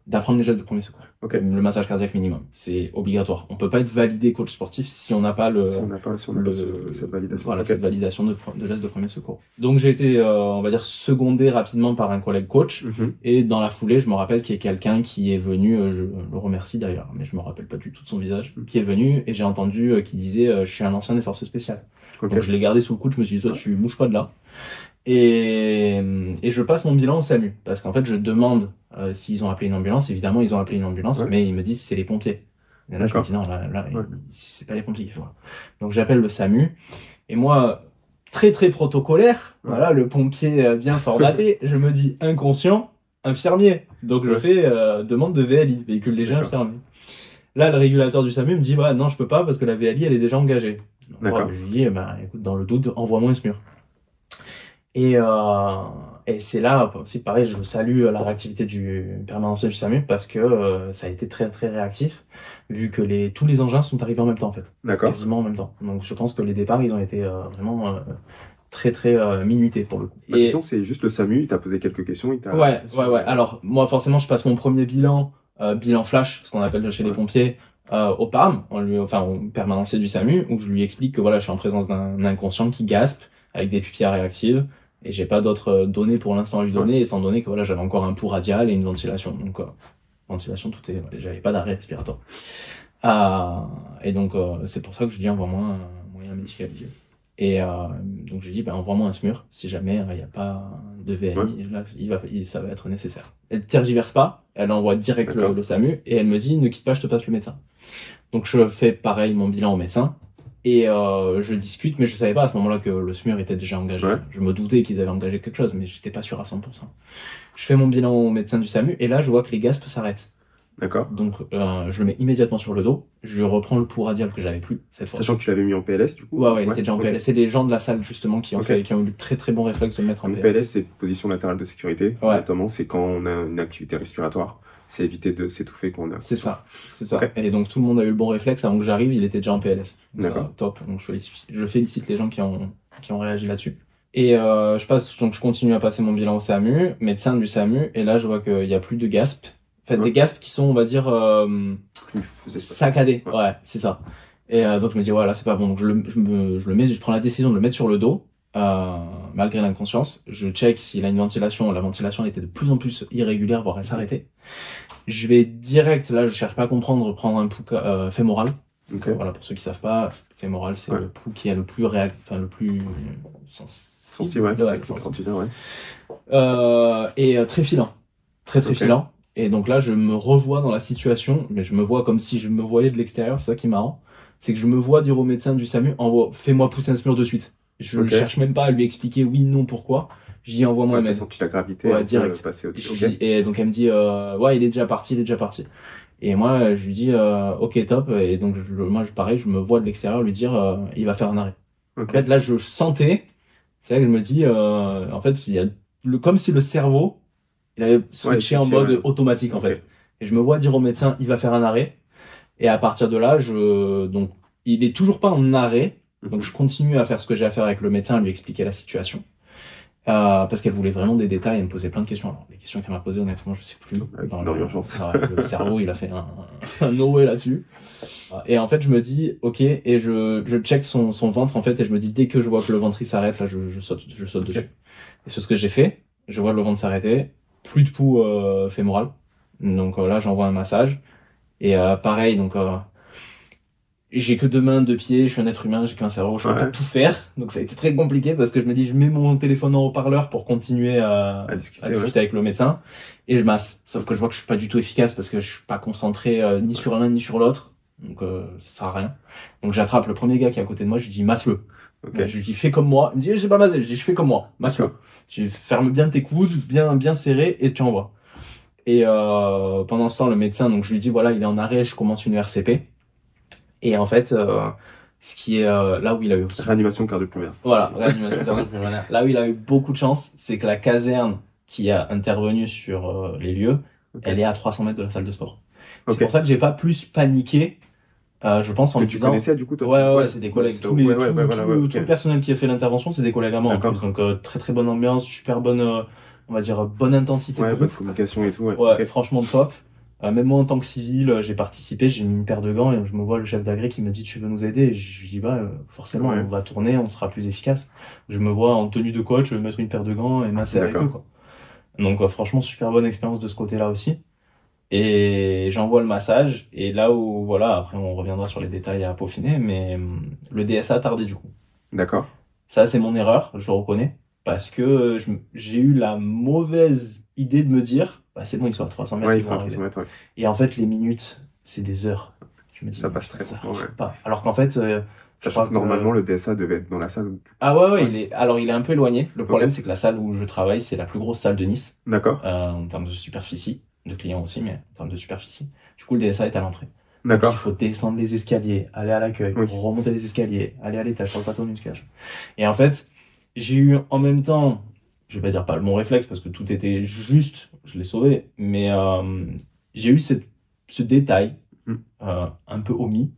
d'apprendre les gestes de premier secours. Okay. Le massage cardiaque minimum, c'est obligatoire. On peut pas être validé coach sportif si on n'a pas cette validation. Voilà, cette validation de gestes de premier secours. Donc j'ai été, on va dire, secondé rapidement par un collègue coach, et dans la foulée, je me rappelle qu'il y a quelqu'un qui est venu, je le remercie d'ailleurs, mais je me rappelle pas du tout de son visage, qui est venu, et j'ai entendu qu'il disait, je suis un ancien des forces spéciales. Okay. Donc je l'ai gardé sous le coude, je me suis dit, toi, tu bouges pas de là. Et je passe mon bilan au SAMU, parce qu'en fait, je demande s'ils ont appelé une ambulance. Évidemment, ils ont appelé une ambulance, mais ils me disent c'est les pompiers. Et là, je me dis non, là c'est pas les pompiers qu'il faut. Donc j'appelle le SAMU, et moi, très très protocolaire, voilà, le pompier bien formaté, je me dis inconscient, infirmier. Donc je fais demande de VLI, véhicule léger infirmier. Là, le régulateur du SAMU me dit bah non, je peux pas parce que la VLI elle est déjà engagée. Donc, je lui dis bah écoute, dans le doute, envoie-moi un SMUR. Et c'est là aussi pareil, je salue la réactivité du permanencier du SAMU parce que ça a été très très réactif vu que tous les engins sont arrivés en même temps en fait. Quasiment en même temps. Donc je pense que les départs ils ont été vraiment très très minutés pour le coup. Ma question c'est juste le SAMU, il t'a posé quelques questions, Ouais. Alors moi forcément je passe mon premier bilan flash, ce qu'on appelle chez les pompiers, au PARM, au permanencier du SAMU, où je lui explique que voilà, je suis en présence d'un inconscient qui gaspe avec des pupilles réactives Et j'ai pas d'autres données pour l'instant à lui donner, étant donné que voilà, j'avais encore un pouls radial et une ventilation. Donc, ventilation, tout est, j'avais pas d'arrêt respiratoire. Et donc, c'est pour ça que je dis envoie-moi un moyen médicalisé. Et donc, je dis, envoie-moi un SMUR si jamais il n'y a pas de VMI. Là, ça va être nécessaire. Elle tergiverse pas, elle envoie direct le SAMU et elle me dit, ne quitte pas, je te passe le médecin. Donc, je fais pareil mon bilan au médecin. Et je discute, mais je savais pas à ce moment-là que le SMUR était déjà engagé. Je me doutais qu'ils avaient engagé quelque chose, mais j'étais pas sûr à 100%. Je fais mon bilan au médecin du SAMU, et là, je vois que les gaspes s'arrêtent. D'accord. Donc, je le mets immédiatement sur le dos. Je reprends le pouls radial que j'avais plus cette fois. Sachant que tu l'avais mis en PLS, du coup. Ouais, il était déjà en PLS. C'est les gens de la salle, justement, qui ont eu le très très bon réflexe de le mettre en PLS. PLS, c'est position latérale de sécurité. Notamment, c'est quand on a une activité respiratoire. C'est éviter de s'étouffer quand on a. C'est ça. Et donc, tout le monde a eu le bon réflexe. Avant que j'arrive, il était déjà en PLS. D'accord. Top. Donc, je félicite les gens qui ont réagi là-dessus. Et je continue à passer mon bilan au SAMU, médecin du SAMU, et là, je vois qu'il y a plus de gaspes. En fait, des gaspes qui sont, on va dire, saccadés. Ouais, c'est ça. Et donc, je me dis, voilà, c'est pas bon. Donc, je prends la décision de le mettre sur le dos, malgré l'inconscience. Je check s'il a une ventilation. La ventilation était de plus en plus irrégulière, voire elle s'arrêtait. Je vais direct, là, je cherche pas à comprendre, prendre un pouls fémoral. Voilà, pour ceux qui savent pas, fémoral, c'est le pouls qui est le plus le plus sensible, et très filant. Très filant. Et donc là, je me revois dans la situation, mais je me vois comme si je me voyais de l'extérieur, c'est ça qui est marrant. C'est que je me vois dire au médecin du SAMU, fais-moi pousser un SMUR de suite. Je ne cherche même pas à lui expliquer oui, non, pourquoi. Je dis, envoie-moi un mail. T'as senti la gravité, direct. Et donc elle me dit, il est déjà parti. Et moi, je lui dis, ok, top. Et donc, pareil, je me vois de l'extérieur lui dire, il va faire un arrêt. En fait, là, je sentais, c'est là que je me dis, en fait, il y a comme si le cerveau, il avait switché en mode automatique, en fait. Et je me vois dire au médecin, il va faire un arrêt. Et à partir de là, donc, il est toujours pas en arrêt. Donc, je continue à faire ce que j'ai à faire avec le médecin, à lui expliquer la situation. Parce qu'elle voulait vraiment des détails, elle me posait plein de questions. Alors, les questions qu'elle m'a posées, honnêtement, je sais plus. Dans l'urgence. Le cerveau, il a fait un no way là-dessus. Et en fait, je me dis, ok, et je check son ventre, en fait, et je me dis, dès que je vois que le ventre, il s'arrête, là, je saute dessus. Et c'est ce que j'ai fait. Je vois le ventre s'arrêter. Plus de pouls, fémoral. Donc, là, j'envoie un massage. Et, pareil, donc, j'ai que 2 mains, 2 pieds, je suis un être humain, j'ai qu'un cerveau, je peux pas tout faire. Donc ça a été très compliqué parce que je me dis, je mets mon téléphone en haut-parleur pour continuer à discuter avec le médecin et je masse. Sauf que je vois que je suis pas du tout efficace parce que je suis pas concentré ni sur l'un ni sur l'autre. Donc ça sert à rien. Donc j'attrape le premier gars qui est à côté de moi, je lui dis masse-le. Je lui dis fais comme moi. Il me dit j'ai pas massé, je dis je fais comme moi, masse-le. Tu fermes bien tes coudes, bien serré et tu envoies. Et pendant ce temps le médecin, donc je lui dis voilà, il est en arrêt, je commence une RCP. Et en fait, ce qui est là où il a eu réanimation cardio-pulmonaire. Voilà, réanimation cardio-pulmonaire. Là où il a eu beaucoup de chance, c'est que la caserne qui a intervenu sur les lieux, elle est à 300 mètres de la salle de sport. C'est pour ça que j'ai pas plus paniqué. Je pense en me disant. Tu connaissais du coup toi. Ouais, c'est des collègues. Tout le personnel qui a fait l'intervention, c'est des collègues à moi. Donc très bonne ambiance, super bonne, on va dire bonne intensité. Bonne communication et tout. Franchement top. Même moi en tant que civil, j'ai participé, j'ai mis une paire de gants et je me vois le chef d'agré qui me dit tu veux nous aider et je lui dis forcément on va tourner, on sera plus efficace. Je me vois en tenue de coach mettre une paire de gants et masser avec eux quoi. Donc franchement super bonne expérience de ce côté-là aussi. Et j'envoie le massage et là où voilà, après on reviendra sur les détails à peaufiner, mais le DSA a tardé du coup. D'accord. Ça c'est mon erreur, je le reconnais, parce que j'ai eu la mauvaise idée de me dire c'est bon, ils sont à 300 mètres. Ouais, ils sont à 300 mètres, ouais. Et en fait, les minutes, c'est des heures. Je me dis, ça passe très pas. Alors qu'en fait, je crois que normalement, le DSA devait être dans la salle. Ah ouais, il est un peu éloigné. Le problème, c'est que la salle où je travaille, c'est la plus grosse salle de Nice. D'accord. En termes de superficie, de clients aussi, mais en termes de superficie. Du coup, le DSA est à l'entrée. D'accord. Donc, il faut descendre les escaliers, aller à l'accueil, remonter les escaliers, aller à l'étage, sur le plateau d'éducation. Et en fait, j'ai eu en même temps, je vais pas dire pas le bon réflexe parce que tout était juste, je l'ai sauvé, mais j'ai eu ce détail un peu omis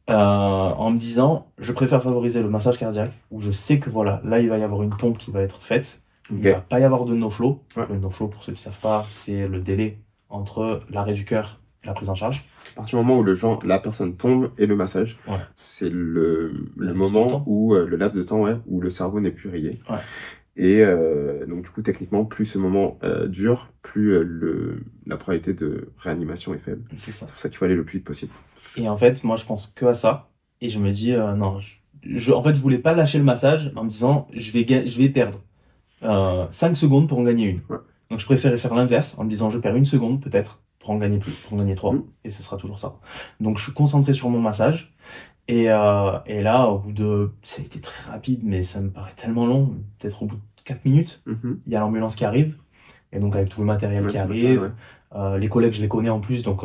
en me disant je préfère favoriser le massage cardiaque où je sais que voilà, là il va y avoir une pompe qui va être faite, il va pas y avoir de no-flow. Le no-flow, pour ceux qui savent pas, c'est le délai entre l'arrêt du cœur et la prise en charge. À partir du moment où la personne tombe et le massage, c'est le moment où le laps de temps où le cerveau n'est plus rayé. Et donc du coup, techniquement, plus ce moment dure, plus la probabilité de réanimation est faible. C'est ça. C'est pour ça qu'il faut aller le plus vite possible. Et en fait, moi, je pense que à ça. Et je me dis, non, en fait, je voulais pas lâcher le massage en me disant, je vais perdre 5 secondes pour en gagner une. Ouais. Donc, je préférais faire l'inverse en me disant, je perds 1 seconde peut-être pour en gagner plus, pour en gagner 3. Et ce sera toujours ça. Donc, je suis concentré sur mon massage. Et là, au bout de... Ça a été très rapide, mais ça me paraît tellement long. Peut-être au bout de 4 minutes, il y a l'ambulance qui arrive. Et donc, avec tout le matériel qui arrive... les collègues, je les connais en plus, donc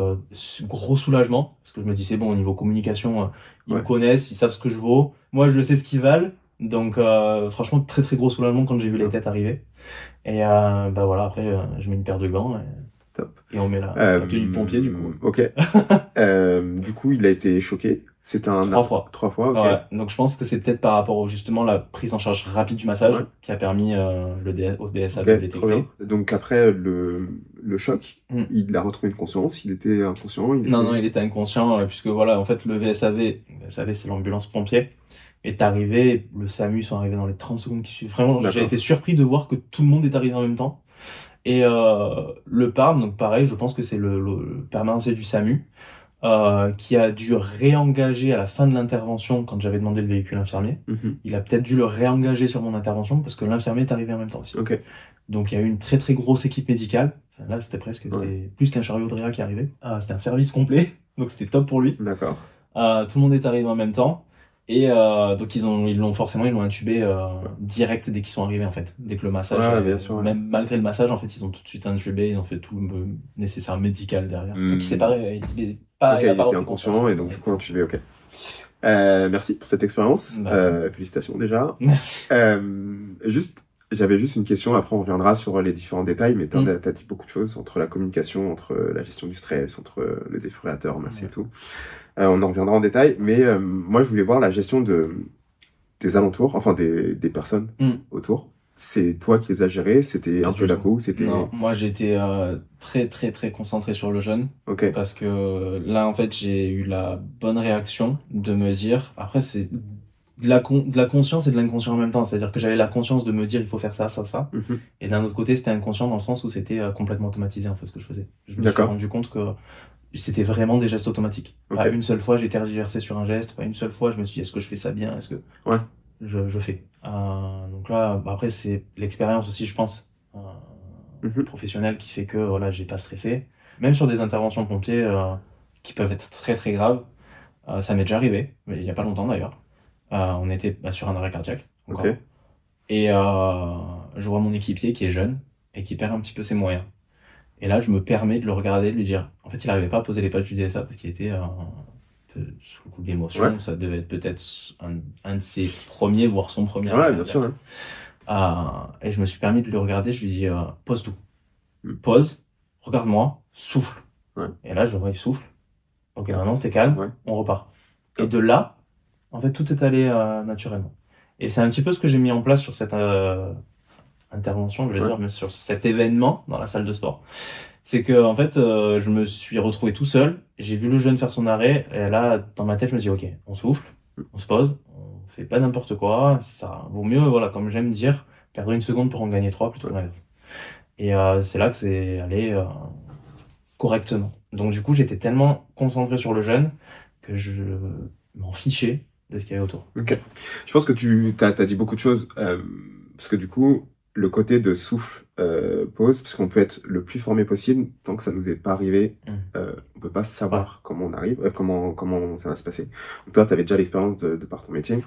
gros soulagement, parce que je me dis c'est bon, au niveau communication, ils me connaissent, ils savent ce que je vaux, moi je sais ce qu'ils valent, donc franchement très très gros soulagement quand j'ai vu les têtes arriver. Et bah voilà, après je mets une paire de gants et on met la tenue de pompier du coup. Ok. Du coup il a été choqué. C'était 3 fois. 3 fois, ok. Ouais, donc je pense que c'est peut-être par rapport justement la prise en charge rapide du massage qui a permis au DSA de détecter. Donc après le choc, il a retrouvé une conscience, il était inconscient. Non, il était inconscient puisque voilà, en fait le VSAV c'est l'ambulance pompier, est arrivé, le SAMU sont arrivés dans les 30 secondes qui suivent. Vraiment, j'ai été surpris de voir que tout le monde est arrivé en même temps. Et le PARM, donc pareil, je pense que c'est le permanentier du SAMU, qui a dû réengager à la fin de l'intervention quand j'avais demandé le véhicule infirmier. Il a peut-être dû le réengager sur mon intervention parce que l'infirmier est arrivé en même temps aussi. Donc il y a eu une très très grosse équipe médicale. Enfin, là c'était c'était plus qu'un chariot de réa qui arrivait. C'était un service complet, donc c'était top pour lui. D'accord. Tout le monde est arrivé en même temps. Et donc ils l'ont intubé direct dès qu'ils sont arrivés en fait, dès que le massage, même malgré le massage en fait ils ont tout de suite intubé, ils ont fait tout le nécessaire médical derrière. Donc il s'est pas, il est pas, il était inconscient et donc du coup intubé. Ok. Merci pour cette expérience. Félicitations déjà. Merci. J'avais juste une question. Après on reviendra sur les différents détails, mais t'as dit beaucoup de choses entre la communication, entre la gestion du stress, entre le défibrillateur, merci et tout. On en reviendra en détail, mais moi je voulais voir la gestion des alentours, enfin des personnes autour. C'est toi qui les as gérés, c'était un peu la co, c'était... Non, moi j'étais très très très concentré sur le jeune, parce que là en fait j'ai eu la bonne réaction de me dire, après c'est de la conscience et de l'inconscient en même temps, c'est-à-dire que j'avais la conscience de me dire il faut faire ça, ça, ça, et d'un autre côté c'était inconscient dans le sens où c'était complètement automatisé en fait ce que je faisais. Je me suis rendu compte que c'était vraiment des gestes automatiques. Pas une seule fois j'ai tergiversé sur un geste, pas une seule fois je me suis dit est-ce que je fais ça bien, est-ce que je fais. Donc là après c'est l'expérience aussi je pense professionnelle qui fait que voilà j'ai pas stressé. Même sur des interventions pompiers qui peuvent être très très graves, ça m'est déjà arrivé, mais il y a pas longtemps d'ailleurs. On était sur un arrêt cardiaque encore. Et je vois mon équipier qui est jeune et qui perd un petit peu ses moyens. Et là, je me permets de le regarder, de lui dire... En fait, il n'arrivait pas à poser les pages du DSA parce qu'il était un peu sous le coup de l'émotion. Ça devait être peut-être un de ses premiers, voire son premier. Bien sûr. Et je me suis permis de le regarder, je lui dis pose tout. Pose, regarde-moi, souffle. Et là, je vois, il souffle. Ok, maintenant, t'es calme, on repart. Et de là, en fait, tout est allé naturellement. Et c'est un petit peu ce que j'ai mis en place sur cette... intervention, je vais dire, mais sur cet événement dans la salle de sport, c'est que en fait, je me suis retrouvé tout seul. J'ai vu le jeune faire son arrêt, et là, dans ma tête, je me dis, ok, on souffle, on se pose, on fait pas n'importe quoi. Ça vaut mieux, voilà, comme j'aime dire, perdre 1 seconde pour en gagner 3 plutôt que l'inverse. Et c'est là que c'est allé correctement. Donc du coup, j'étais tellement concentré sur le jeune que je m'en fichais de ce qu'il y avait autour. Je pense que tu as dit beaucoup de choses parce que du coup. Le côté de souffle, pause, parce qu'on peut être le plus formé possible, tant que ça nous est pas arrivé, on peut pas savoir comment on arrive, comment ça va se passer. Donc toi, tu avais déjà l'expérience de par ton métier,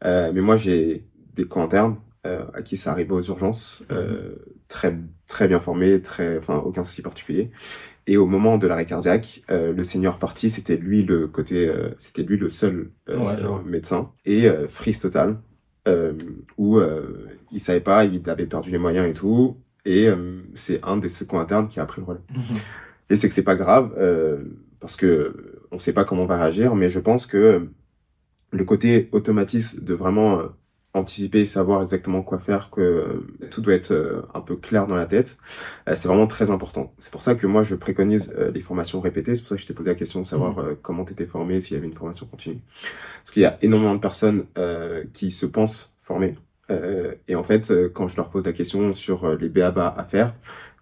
mais moi j'ai des co-internes à qui ça arrive aux urgences, très très bien formés, aucun souci particulier. Et au moment de l'arrêt cardiaque, le senior parti, c'était lui le seul médecin et freeze total. Où il savait pas, il avait perdu les moyens et tout, et c'est un des secours internes qui a pris le relais. Et c'est que c'est pas grave, parce que on sait pas comment on va réagir, mais je pense que le côté automatisme de vraiment anticiper, savoir exactement quoi faire, que tout doit être un peu clair dans la tête, c'est vraiment très important. C'est pour ça que moi je préconise les formations répétées, c'est pour ça que je t'ai posé la question de savoir comment tu étais formé, s'il y avait une formation continue. Parce qu'il y a énormément de personnes qui se pensent formées Et en fait, quand je leur pose la question sur les b.a.-ba à faire,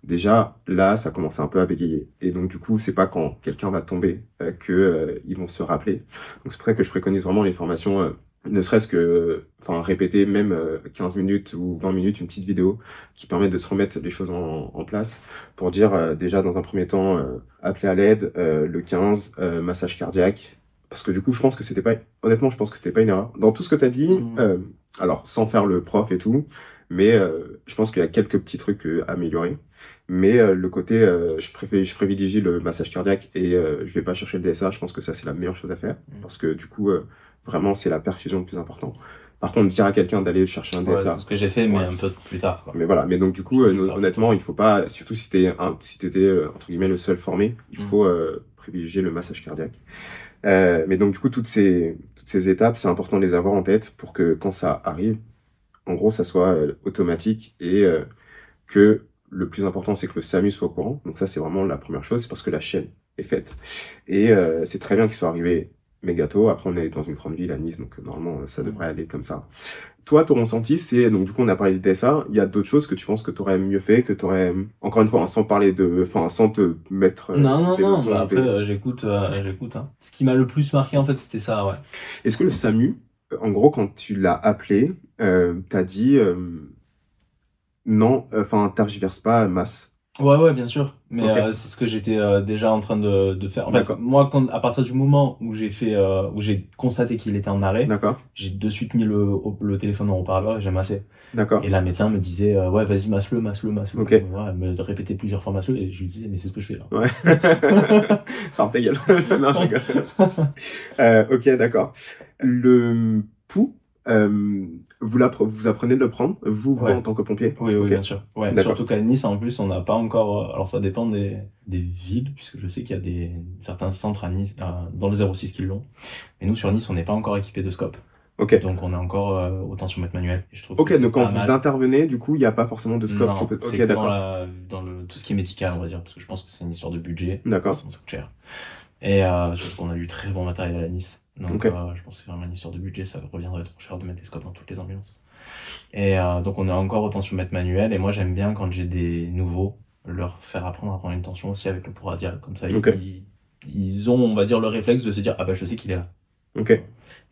déjà, là, ça commence un peu à bégayer. Et donc, du coup, c'est pas quand quelqu'un va tomber que ils vont se rappeler. Donc, c'est pour ça que je préconise vraiment les formations, ne serait-ce que, enfin, répéter même 15 minutes ou 20 minutes une petite vidéo qui permet de se remettre les choses en place pour dire, déjà, dans un premier temps, appeler à l'aide, le 15, massage cardiaque. Parce que du coup, je pense que c'était pas, honnêtement, je pense que c'était pas une erreur. Dans tout ce que t'as dit, alors, sans faire le prof et tout, mais je pense qu'il y a quelques petits trucs à améliorer. Mais le côté, je privilégie le massage cardiaque et je vais pas chercher le DSA. Je pense que ça, c'est la meilleure chose à faire. Parce que du coup, vraiment, c'est la perfusion le plus important. Par contre, dire à quelqu'un d'aller chercher un DSA. C'est ce que j'ai fait, mais un peu plus tard, quoi. Mais voilà. Mais donc, du coup, honnêtement, il faut pas, surtout si t'étais, entre guillemets, le seul formé, il faut privilégier le massage cardiaque. Mais donc, du coup, toutes ces étapes, c'est important de les avoir en tête pour que quand ça arrive, en gros, ça soit automatique et que le plus important, c'est que le SAMU soit au courant. Donc ça, c'est vraiment la première chose, c'est parce que la chaîne est faite. Et c'est très bien qu'ils soient arrivés méga tôt. Après, on est dans une grande ville à Nice, donc normalement, ça devrait aller comme ça. Toi, ton ressenti, c'est, donc du coup, on a parlé du DSA. Il y a d'autres choses que tu penses que tu aurais mieux fait, que tu aurais, encore une fois, hein, sans parler de, enfin, sans te mettre non, bah après, j'écoute, hein. Ce qui m'a le plus marqué, en fait, c'était ça, ouais. Est-ce que le SAMU, en gros, quand tu l'as appelé, t'as dit non, enfin, tergiverse pas, masse. Ouais, bien sûr. Mais c'est ce que j'étais déjà en train de faire. En fait, moi, à partir du moment où où j'ai constaté qu'il était en arrêt, j'ai de suite mis le téléphone en haut-parleur et j'ai massé. D'accord. Et la médecin me disait, ouais, vas-y, masse-le. Ok. Ouais, elle me répétait plusieurs fois masse-le et je lui disais, mais c'est ce que je fais là. Ouais. Ferme ta gueule. Non, je rigole. Ok, d'accord. Le pouls, vous apprenez de le prendre, vous en tant que pompier? Oui, bien sûr. Ouais, surtout qu'à Nice, en plus, on n'a pas encore, alors ça dépend des villes, puisque je sais qu'il y a certains centres à Nice, dans le 06 qui l'ont. Mais nous, sur Nice, on n'est pas encore équipé de scope. Ok. Donc, on est encore au tensiomètre manuel. Et je trouve donc quand vous intervenez, du coup, il n'y a pas forcément de scope. Non, c'est dans tout ce qui est médical, on va dire, parce que je pense que c'est une histoire de budget. D'accord. Ça coûte cher. Et surtout qu'on a du très bon matériel à Nice. Donc, je pense que c'est vraiment une histoire de budget, ça reviendrait trop cher de mettre des scopes dans toutes les ambulances. Et donc, on est encore au tensiomètre manuel. Et moi, j'aime bien, quand j'ai des nouveaux, leur faire apprendre à prendre une tension aussi avec le pour radial. Comme ça, ils ont, on va dire, le réflexe de se dire, ah bah, je sais qu'il est là. Ok.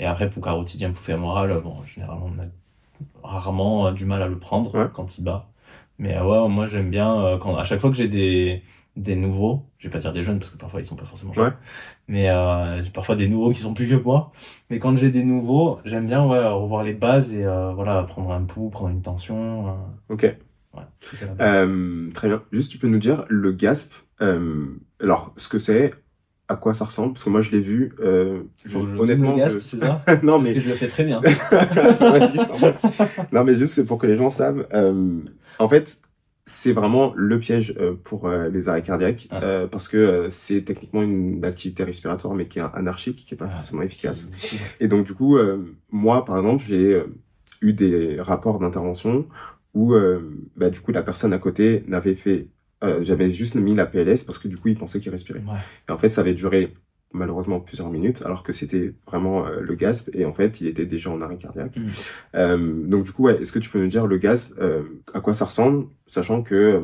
Et après, pour carotidien, pour fémoral, bon, généralement, on a rarement du mal à le prendre quand il bat. Mais ouais, moi, j'aime bien, à chaque fois que j'ai des nouveaux, je vais pas dire des jeunes parce que parfois ils sont pas forcément jeunes, mais j'ai parfois des nouveaux qui sont plus vieux que moi. Mais quand j'ai des nouveaux, j'aime bien revoir les bases et voilà, prendre un pouls, prendre une tension. Ok. Ouais, c'est la base. Très bien. Juste, tu peux nous dire le GASP, alors ce que c'est, à quoi ça ressemble? Parce que moi je l'ai vu, honnêtement. Le GASP, c'est ça? Non, parce que je le fais très bien. Vas-y, je t'en prie. Non, mais juste pour que les gens savent, en fait, c'est vraiment le piège pour les arrêts cardiaques, parce que c'est techniquement une activité respiratoire, mais qui est anarchique, qui est pas forcément efficace. Et donc du coup, moi par exemple, j'ai eu des rapports d'intervention où du coup la personne à côté n'avait fait, j'avais juste mis la PLS parce que du coup il pensait qu'il respirait. Et en fait ça avait duré malheureusement plusieurs minutes, alors que c'était vraiment le GASP, et en fait il était déjà en arrêt cardiaque. Donc du coup, est-ce que tu peux nous dire le GASP, à quoi ça ressemble, sachant que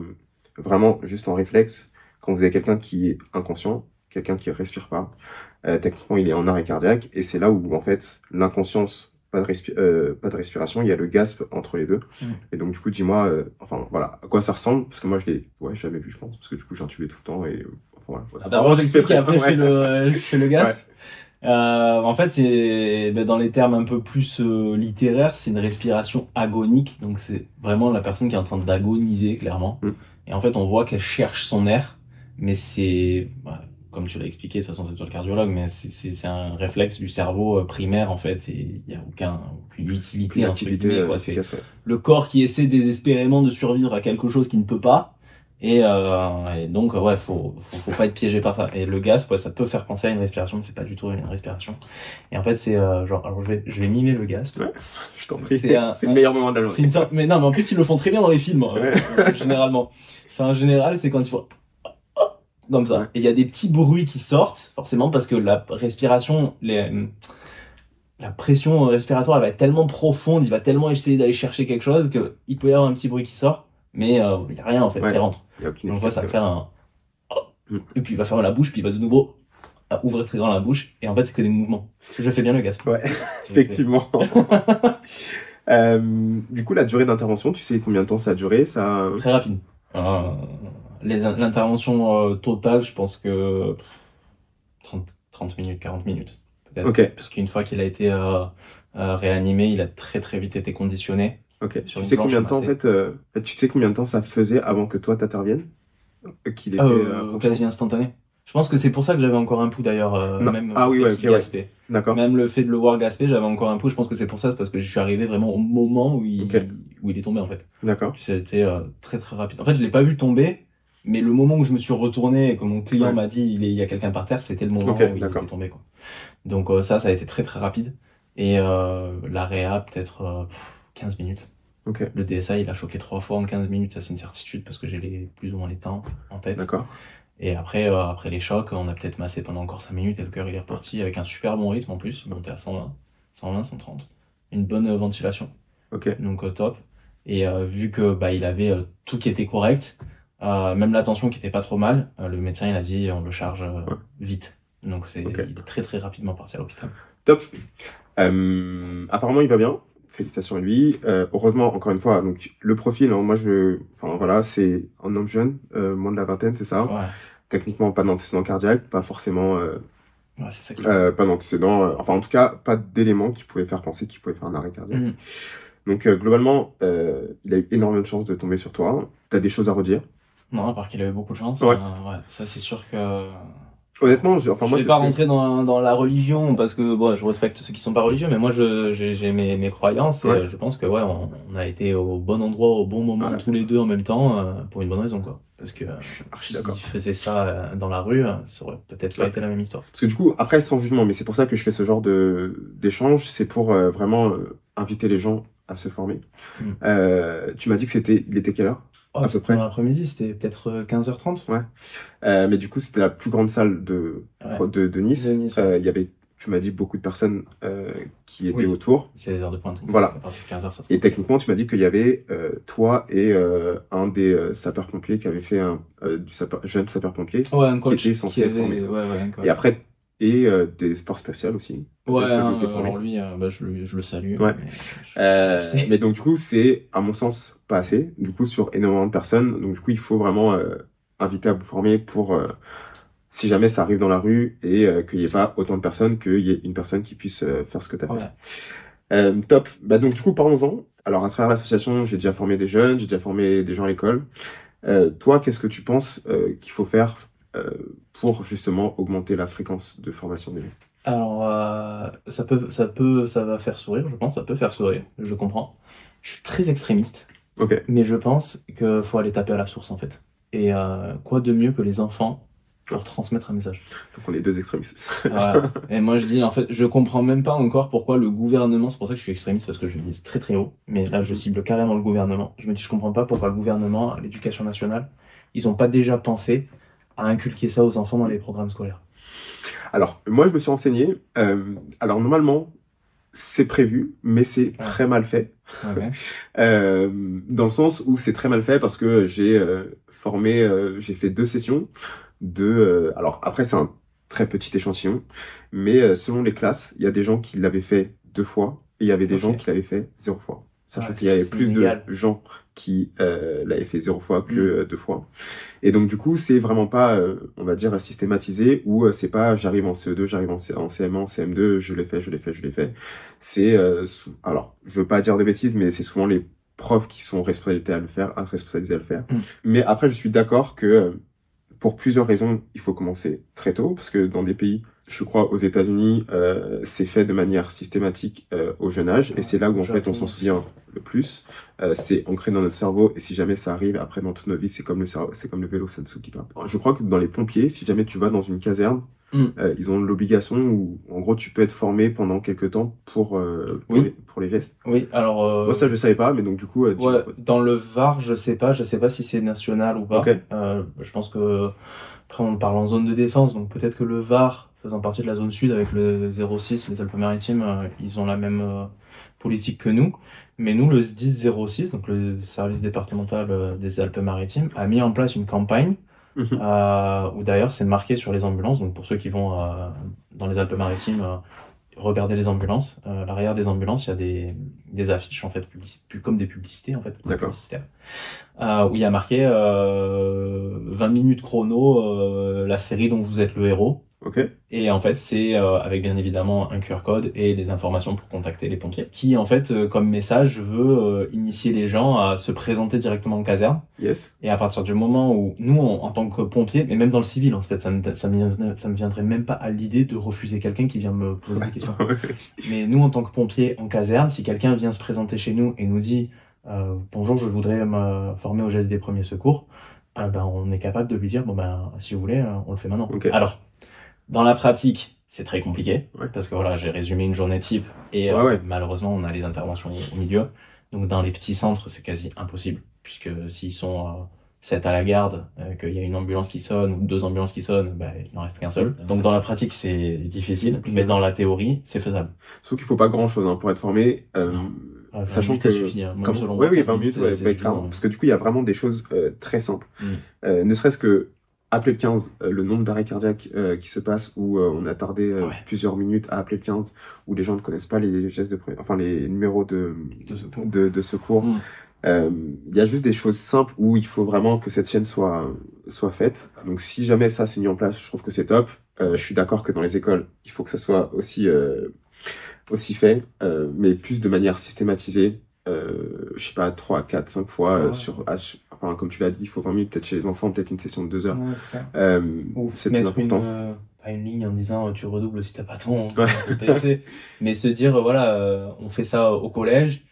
vraiment juste en réflexe, quand vous avez quelqu'un qui est inconscient, quelqu'un qui respire pas, techniquement il est en arrêt cardiaque, et c'est là où en fait l'inconscience, pas de respiration, il y a le GASP entre les deux. Et donc du coup dis-moi, enfin voilà, à quoi ça ressemble, parce que moi je l'ai jamais vu, je pense, parce que du coup j'intubais tout le temps et voilà. D'abord j'explique et après je fais le GASP. En fait, c'est dans les termes un peu plus littéraires, c'est une respiration agonique. Donc c'est vraiment la personne qui est en train d'agoniser, clairement. Et en fait, on voit qu'elle cherche son air, mais c'est, comme tu l'as expliqué, de toute façon c'est toi le cardiologue, mais c'est un réflexe du cerveau primaire en fait, et il y a aucune utilité entre guillemets, quoi. C'est le corps qui essaie désespérément de survivre à quelque chose qui ne peut pas. Et donc faut pas être piégé par ça. Et le GASP, ça peut faire penser à une respiration, mais c'est pas du tout une respiration. Et en fait c'est alors je vais mimer le GASP. Je t'en prie. C'est le meilleur moment de la journée. Mais non, mais en plus ils le font très bien dans les films généralement. En général c'est quand il faut comme ça. Et il y a des petits bruits qui sortent forcément parce que la respiration, la pression respiratoire elle va être tellement profonde, il va tellement essayer d'aller chercher quelque chose que il peut y avoir un petit bruit qui sort, mais il y a rien en fait qui rentre. Donc ça va faire un et puis il va fermer la bouche, puis il va de nouveau ouvrir très grand la bouche, et en fait c'est que des mouvements. Je fais bien le Gasp. Ouais, effectivement. Du coup, la durée d'intervention, tu sais combien de temps ça a duré, ça? Très rapide. L'intervention totale, je pense que 30 minutes, 40 minutes, peut-être. Ok. Parce qu'une fois qu'il a été réanimé, il a très très vite été conditionné. Ok. Tu sais combien de temps, en fait, tu sais combien de temps ça faisait avant que toi t'interviennes? Qu'il était quasi instantané. Je pense que c'est pour ça que j'avais encore un pouls d'ailleurs, même oui, ouais, ok, gaspé. D'accord. Même le fait de le voir gasper, j'avais encore un pouls. Je pense que c'est pour ça, c'est parce que je suis arrivé vraiment au moment où il est tombé en fait. D'accord. C'était très très rapide. En fait, je l'ai pas vu tomber, mais le moment où je me suis retourné et que mon client m'a dit il y a quelqu'un par terre, c'était le moment où il était tombé quoi. Donc ça a été très très rapide. Et la réa peut-être 15 minutes. Okay. Le DSA, il a choqué 3 fois en 15 minutes, ça c'est une certitude parce que j'ai plus ou moins les temps en tête. D'accord. Et après les chocs, on a peut-être massé pendant encore 5 minutes et le cœur il est reparti avec un super bon rythme en plus, il montait à 120, 130. Une bonne ventilation. Ok. Donc top. Et vu que il avait tout qui était correct, même la tension qui était pas trop mal, le médecin il a dit on le charge vite. Donc il est très très rapidement parti à l'hôpital. Top. Apparemment il va bien. Félicitations à lui. Heureusement, encore une fois, donc le profil, hein, c'est un homme jeune, moins de la vingtaine, c'est ça. Ouais. Techniquement, pas d'antécédent cardiaque, pas forcément. C'est ça qui... pas d'antécédent, enfin en tout cas, pas d'éléments qui pouvaient faire penser qu'il pouvait faire un arrêt cardiaque. Donc globalement, il a eu énormément de chance de tomber sur toi. T'as des choses à redire? Non, à part qu'il avait beaucoup de chance. Ouais. Ça c'est sûr que... Honnêtement, je vais pas rentrer dans la religion parce que je respecte ceux qui sont pas religieux, mais moi j'ai mes croyances et je pense que on a été au bon endroit au bon moment tous les deux en même temps pour une bonne raison quoi. Parce que s'il faisait ça dans la rue, ça aurait peut-être pas été la même histoire. Parce que du coup, après sans jugement, mais c'est pour ça que je fais ce genre d'échange, c'est pour vraiment inviter les gens à se former. Tu m'as dit que il était quelle heure? À peu près. Dans l'après-midi, c'était peut-être 15h30. Ouais. Mais du coup, c'était la plus grande salle de Nice. Il y avait, tu m'as dit, beaucoup de personnes qui étaient autour. C'est les heures de pointe. Voilà. À partir de 15h, ça et techniquement, tu m'as dit qu'il y avait toi et un des sapeurs-pompiers qui avait fait jeune sapeur-pompier qui était censé être formé. Et après, des forces spéciales aussi. Alors lui, je le salue. Ouais. Mais donc du coup, c'est à mon sens pas assez. Du coup, sur énormément de personnes. Donc du coup, il faut vraiment inviter à vous former pour si jamais ça arrive dans la rue et qu'il n'y ait pas autant de personnes, qu'il y ait une personne qui puisse faire ce que tu as fait. Top. Donc du coup, parlons-en. Alors à travers l'association, j'ai déjà formé des jeunes, j'ai déjà formé des gens à l'école. Toi, qu'est-ce que tu penses qu'il faut faire pour justement augmenter la fréquence de formation des gens? Alors, ça va faire sourire, je pense, ça peut faire sourire, je comprends. Je suis très extrémiste, mais je pense qu'il faut aller taper à la source en fait. Et quoi de mieux que les enfants pour transmettre un message. Donc on est deux extrémistes. Et moi je dis, en fait, je comprends même pas encore pourquoi le gouvernement, c'est pour ça que je suis extrémiste, parce que je le dis très très haut, mais là je cible carrément le gouvernement. Je me dis, je comprends pas pourquoi le gouvernement, l'éducation nationale, ils ont pas déjà pensé à inculquer ça aux enfants dans les programmes scolaires. Alors, moi je me suis renseigné, alors normalement, c'est prévu, mais c'est très mal fait. Dans le sens où c'est très mal fait parce que j'ai fait 2 sessions alors après c'est un très petit échantillon, mais selon les classes, il y a des gens qui l'avaient fait 2 fois et il y avait des gens qui l'avaient fait 0 fois. Sachant qu'il y avait plus de gens qui l'avaient fait 0 fois que 2 fois. Et donc du coup, c'est vraiment pas, on va dire, systématisé, ou c'est pas j'arrive en CE2, j'arrive en CM1, en CM2, je l'ai fait. C'est, alors, je veux pas dire de bêtises, mais c'est souvent les profs qui sont responsabilisés à le faire. Mais après, je suis d'accord que pour plusieurs raisons, il faut commencer très tôt, parce que dans des pays, je crois aux États-Unis, c'est fait de manière systématique au jeune âge, et c'est là où en fait on s'en souvient le plus. C'est ancré dans notre cerveau, et si jamais ça arrive après dans toute notre vie, c'est comme le vélo, ça ne s'oublie pas. Je crois que dans les pompiers, si jamais tu vas dans une caserne, ils ont l'obligation où en gros tu peux être formé pendant quelques temps pour les gestes. Oui, alors moi ça je savais pas, mais donc du coup dans le Var, je sais pas si c'est national ou pas. Je pense que après on parle en zone de défense, donc peut-être que le Var faisant partie de la zone sud avec le 06, les Alpes-Maritimes, ils ont la même politique que nous. Mais nous, le SDIS 06, donc le service départemental des Alpes-Maritimes, a mis en place une campagne où d'ailleurs c'est marqué sur les ambulances. Donc pour ceux qui vont dans les Alpes-Maritimes, regarder les ambulances, l'arrière des ambulances, il y a des affiches en fait, comme des publicités en fait, publicitaires, où il y a marqué 20 minutes chrono, la série dont vous êtes le héros. Et en fait, c'est avec bien évidemment un QR code et des informations pour contacter les pompiers, qui en fait, comme message, veut initier les gens à se présenter directement en caserne. Et à partir du moment où nous, en tant que pompiers, mais même dans le civil, en fait, ça me viendrait même pas à l'idée de refuser quelqu'un qui vient me poser des questions. Mais nous, en tant que pompiers en caserne, si quelqu'un vient se présenter chez nous et nous dit bonjour, je voudrais me former au geste des premiers secours, ben on est capable de lui dire bon ben si vous voulez, on le fait maintenant. Alors dans la pratique, c'est très compliqué, parce que voilà, j'ai résumé une journée type, et malheureusement, on a les interventions au milieu. Donc dans les petits centres, c'est quasi impossible, puisque s'ils sont 7 à la garde, qu'il y a une ambulance qui sonne, ou 2 ambulances qui sonnent, bah, il n'en reste qu'un seul. Donc dans la pratique, c'est difficile, mais dans la théorie, c'est faisable. Sauf qu'il faut pas grand-chose pour être formé. Sachant que... ça suffit, hein. Même selon moi, 20 minutes, clairement. Parce que du coup, il y a vraiment des choses très simples. Ne serait-ce que appeler le 15, le nombre d'arrêts cardiaques qui se passent, où on a tardé plusieurs minutes à appeler le 15, où les gens ne connaissent pas les gestes les numéros de secours. Il y a juste des choses simples où il faut vraiment que cette chaîne soit faite. Donc si jamais ça s'est mis en place, je trouve que c'est top. Je suis d'accord que dans les écoles, il faut que ça soit aussi fait, mais plus de manière systématisée. Je sais pas, 3, 4, 5 fois enfin, comme tu l'as dit, il faut 20 minutes, peut-être chez les enfants, peut-être une session de 2 heures. C'est ça. C'est plus important. Pas une ligne en disant tu redoubles si t'as pas ton PC, mais se dire voilà, on fait ça au collège,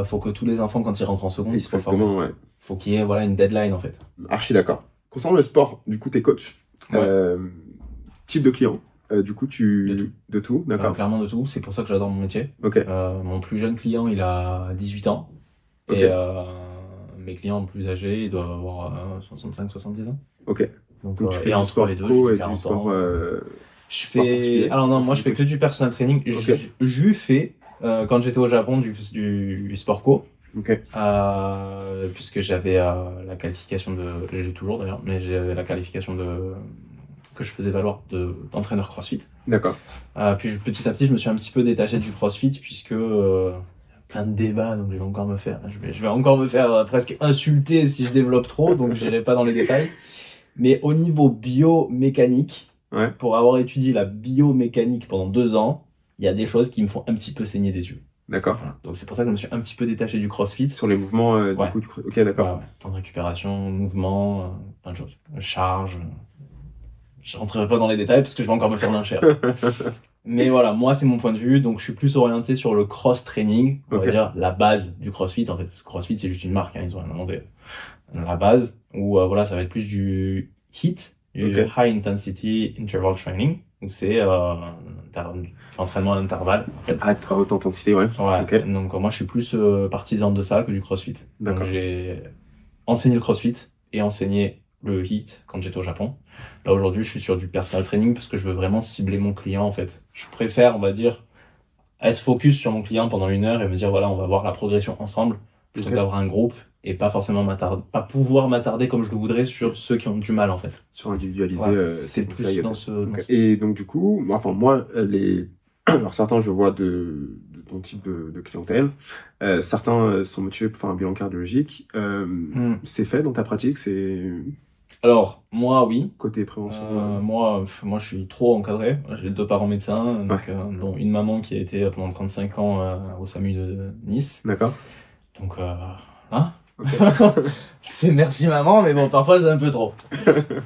faut que tous les enfants quand ils rentrent en seconde, ils se forment. Faut qu'il y ait une deadline en fait. Archi d'accord. Concernant le sport, du coup t'es coach. Type de client. Du coup, de tout, d'accord. Clairement de tout, c'est pour ça que j'adore mon métier. Mon plus jeune client, il a 18 ans. Et mes clients plus âgés, ils doivent avoir 65-70 ans. Donc tu fais du sport co et du sport... je fais... Alors non, moi je fais que du personal training. J'ai fait, quand j'étais au Japon, du sport co. Puisque j'avais la qualification de... J'ai toujours d'ailleurs, mais j'avais la qualification que je faisais valoir d'entraîneur CrossFit. Puis petit à petit, je me suis un petit peu détaché du CrossFit puisque plein de débats, donc je vais encore me faire presque insulter si je développe trop, donc j'irai pas dans les détails. Mais au niveau biomécanique, pour avoir étudié la biomécanique pendant 2 ans, il y a des choses qui me font un petit peu saigner des yeux. Voilà. Donc c'est pour ça que je me suis un petit peu détaché du CrossFit. Sur les mouvements du coup, temps de récupération, mouvement, plein de choses. Charge. Je rentrerai pas dans les détails parce que je vais encore me faire lyncher. Mais voilà, moi c'est mon point de vue, donc je suis plus orienté sur le cross-training, on va dire la base du CrossFit en fait. Parce que CrossFit c'est juste une marque, ils ont inventé la base, où ça va être plus du HIIT, du High Intensity Interval Training, où c'est l'entraînement à intervalle. En fait. À haute intensité, Donc moi je suis plus partisan de ça que du CrossFit. Donc j'ai enseigné le CrossFit et enseigné le HIIT quand j'étais au Japon. Là aujourd'hui je suis sur du personal training parce que je veux vraiment cibler mon client en fait. Je préfère, on va dire, être focus sur mon client pendant 1 heure et me dire voilà, on va voir la progression ensemble plutôt que d'avoir un groupe et pas forcément pas pouvoir m'attarder comme je le voudrais sur ceux qui ont du mal en fait. Sur individualiser. C'est plus dans ce... Et donc du coup, moi alors certains je vois de ton type de clientèle, certains sont motivés pour faire un bilan cardiologique. C'est fait dans ta pratique, Alors, moi, oui. Côté prévention. Moi, je suis trop encadré. J'ai 2 parents médecins, donc, dont une maman qui a été pendant 35 ans au SAMU de Nice. Donc, c'est merci maman, mais bon, parfois c'est un peu trop.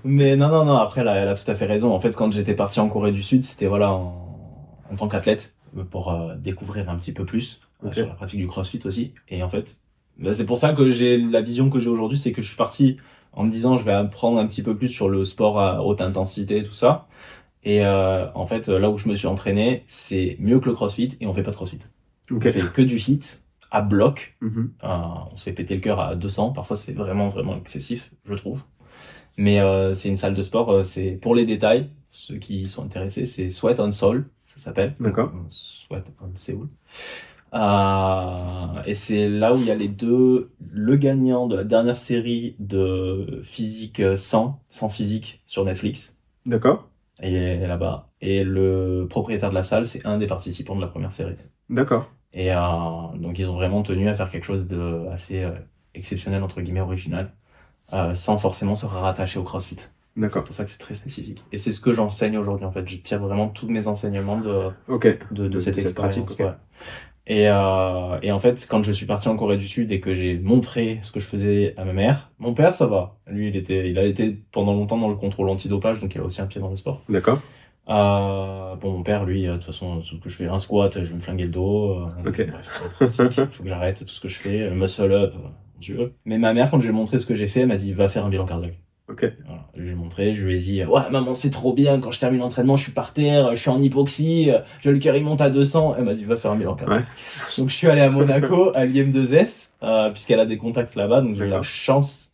Mais non, après, elle a tout à fait raison. En fait, quand j'étais parti en Corée du Sud, c'était en tant qu'athlète, pour découvrir un petit peu plus sur la pratique du CrossFit aussi. Et en fait, c'est pour ça que la vision que j'ai aujourd'hui, c'est que je suis parti en me disant je vais apprendre un petit peu plus sur le sport à haute intensité, tout ça. Et en fait, là où je me suis entraîné, c'est mieux que le CrossFit et on fait pas de CrossFit. C'est que du HIIT à bloc. On se fait péter le cœur à 200. Parfois, c'est vraiment, vraiment excessif, je trouve. Mais c'est une salle de sport, c'est pour les détails. ceux qui sont intéressés, c'est Sweat on Soul, ça s'appelle. D'accord. Sweat on Seoul. Et c'est là où il y a le gagnant de la dernière série de physique sans physique sur Netflix. D'accord. Il est là-bas. Et le propriétaire de la salle, c'est un des participants de la première série. D'accord. Et donc ils ont vraiment tenu à faire quelque chose de assez exceptionnel, entre guillemets, original, sans forcément se rattacher au CrossFit. D'accord. C'est pour ça que c'est très spécifique. Et c'est ce que j'enseigne aujourd'hui, en fait. Je tire vraiment tous mes enseignements de cette expérience. Pratique, okay. Ouais. Et en fait, quand je suis parti en Corée du Sud et que j'ai montré ce que je faisais à ma mère, mon père, ça va. Lui, il a été pendant longtemps dans le contrôle antidopage, donc il a aussi un pied dans le sport. D'accord. Bon, mon père, lui, de toute façon, tout ce que je fais un squat, je vais me flinguer le dos. Okay. Bref, il faut que j'arrête tout ce que je fais, muscle up, Dieu. Mais ma mère, quand je lui ai montré ce que j'ai fait, elle m'a dit, va faire un bilan cardiaque. Ok. Voilà, je lui ai montré, je lui ai dit, ouais, maman, c'est trop bien, quand je termine l'entraînement, je suis par terre, je suis en hypoxie, le cœur il monte à 200. Elle m'a dit, va faire un bilan cardiaque. Ouais. Donc je suis allé à Monaco, à l'IM2S, puisqu'elle a des contacts là-bas, donc j'ai eu la chance,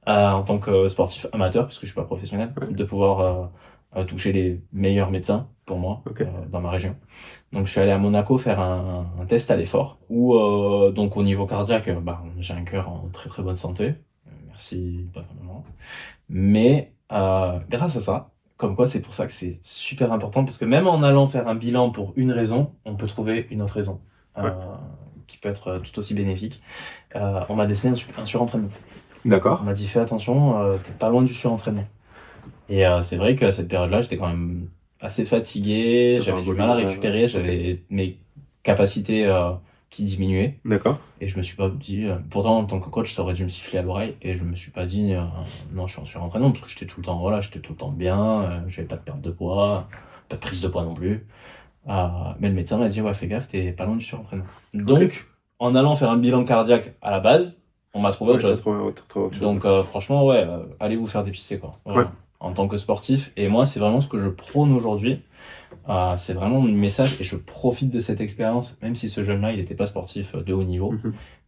en tant que sportif amateur, puisque je suis pas professionnel, de pouvoir toucher les meilleurs médecins pour moi, dans ma région. Donc je suis allé à Monaco faire un test à l'effort, où donc au niveau cardiaque, j'ai un cœur en très très bonne santé. Merci, vraiment. Mais grâce à ça, comme quoi c'est pour ça que c'est super important, parce que même en allant faire un bilan pour une raison, on peut trouver une autre raison qui peut être tout aussi bénéfique. On m'a décelé un surentraînement. D'accord. On m'a dit fais attention, t'es pas loin du surentraînement. Et c'est vrai qu'à cette période-là, j'étais quand même assez fatigué, j'avais du mal à récupérer, j'avais mes capacités qui diminuaient. D'accord. Et je me suis pas dit, pourtant en tant que coach, ça aurait dû me siffler à l'oreille, et je me suis pas dit, non, je suis en surentraînement, parce que j'étais tout le temps, voilà, j'étais tout le temps bien, j'avais pas de perte de poids, pas de prise de poids non plus. Mais le médecin m'a dit, ouais, fais gaffe, t'es pas loin du surentraînement. Donc, en allant faire un bilan cardiaque à la base, on m'a trouvé autre chose. Donc, franchement, ouais, allez vous faire dépister, quoi. Voilà. En tant que sportif. Et moi, c'est vraiment ce que je prône aujourd'hui. C'est vraiment mon message, et je profite de cette expérience, même si ce jeune-là, il n'était pas sportif de haut niveau,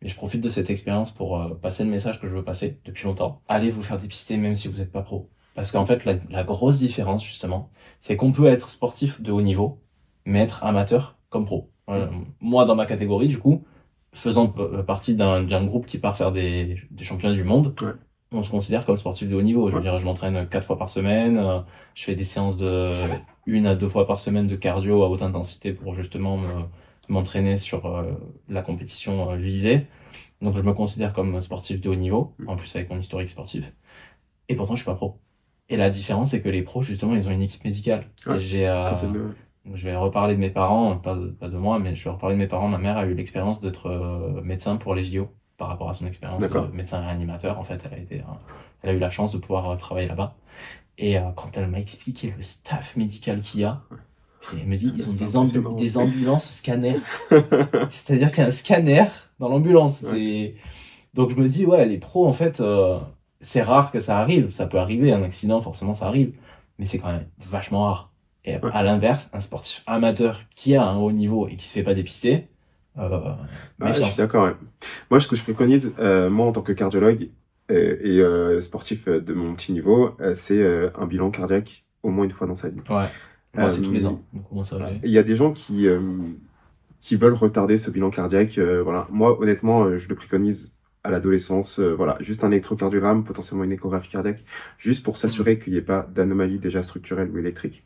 mais je profite de cette expérience pour passer le message que je veux passer depuis longtemps. Allez vous faire dépister, même si vous n'êtes pas pro. Parce qu'en fait, la grosse différence, justement, c'est qu'on peut être sportif de haut niveau, mais être amateur comme pro. Moi, dans ma catégorie, du coup, faisant partie d'un groupe qui part faire des championnats du monde, on se considère comme sportif de haut niveau. Je veux dire, je m'entraîne 4 fois par semaine, je fais des séances de 1 à 2 fois par semaine de cardio à haute intensité pour justement m'entraîner sur la compétition visée. Donc je me considère comme sportif de haut niveau, en plus avec mon historique sportif. Et pourtant, je suis pas pro. Et la différence, c'est que les pros, justement, ils ont une équipe médicale. Et je vais reparler de mes parents, pas de moi, mais je vais reparler de mes parents. Ma mère a eu l'expérience d'être médecin pour les JO. Par rapport à son expérience de médecin réanimateur, en fait, elle a eu la chance de pouvoir travailler là-bas. Et quand elle m'a expliqué le staff médical qu'il y a, elle me dit, ils ont des ambulances scanners. C'est-à-dire qu'il y a un scanner dans l'ambulance. Donc je me dis, ouais, les pros, en fait, c'est rare que ça arrive. Ça peut arriver, un accident, forcément, ça arrive. Mais c'est quand même vachement rare. Et à l'inverse, un sportif amateur qui a un haut niveau et qui se fait pas dépister, je suis d'accord. Moi, ce que je préconise, moi en tant que cardiologue et sportif de mon petit niveau, c'est un bilan cardiaque au moins une fois dans sa vie. Ouais. Moi, c'est tous les ans. Il y a des gens qui veulent retarder ce bilan cardiaque. Voilà. Moi, honnêtement, je le préconise à l'adolescence. Voilà, juste un électrocardiogramme, potentiellement une échographie cardiaque, juste pour s'assurer qu'il n'y ait pas d'anomalie déjà structurelle ou électrique.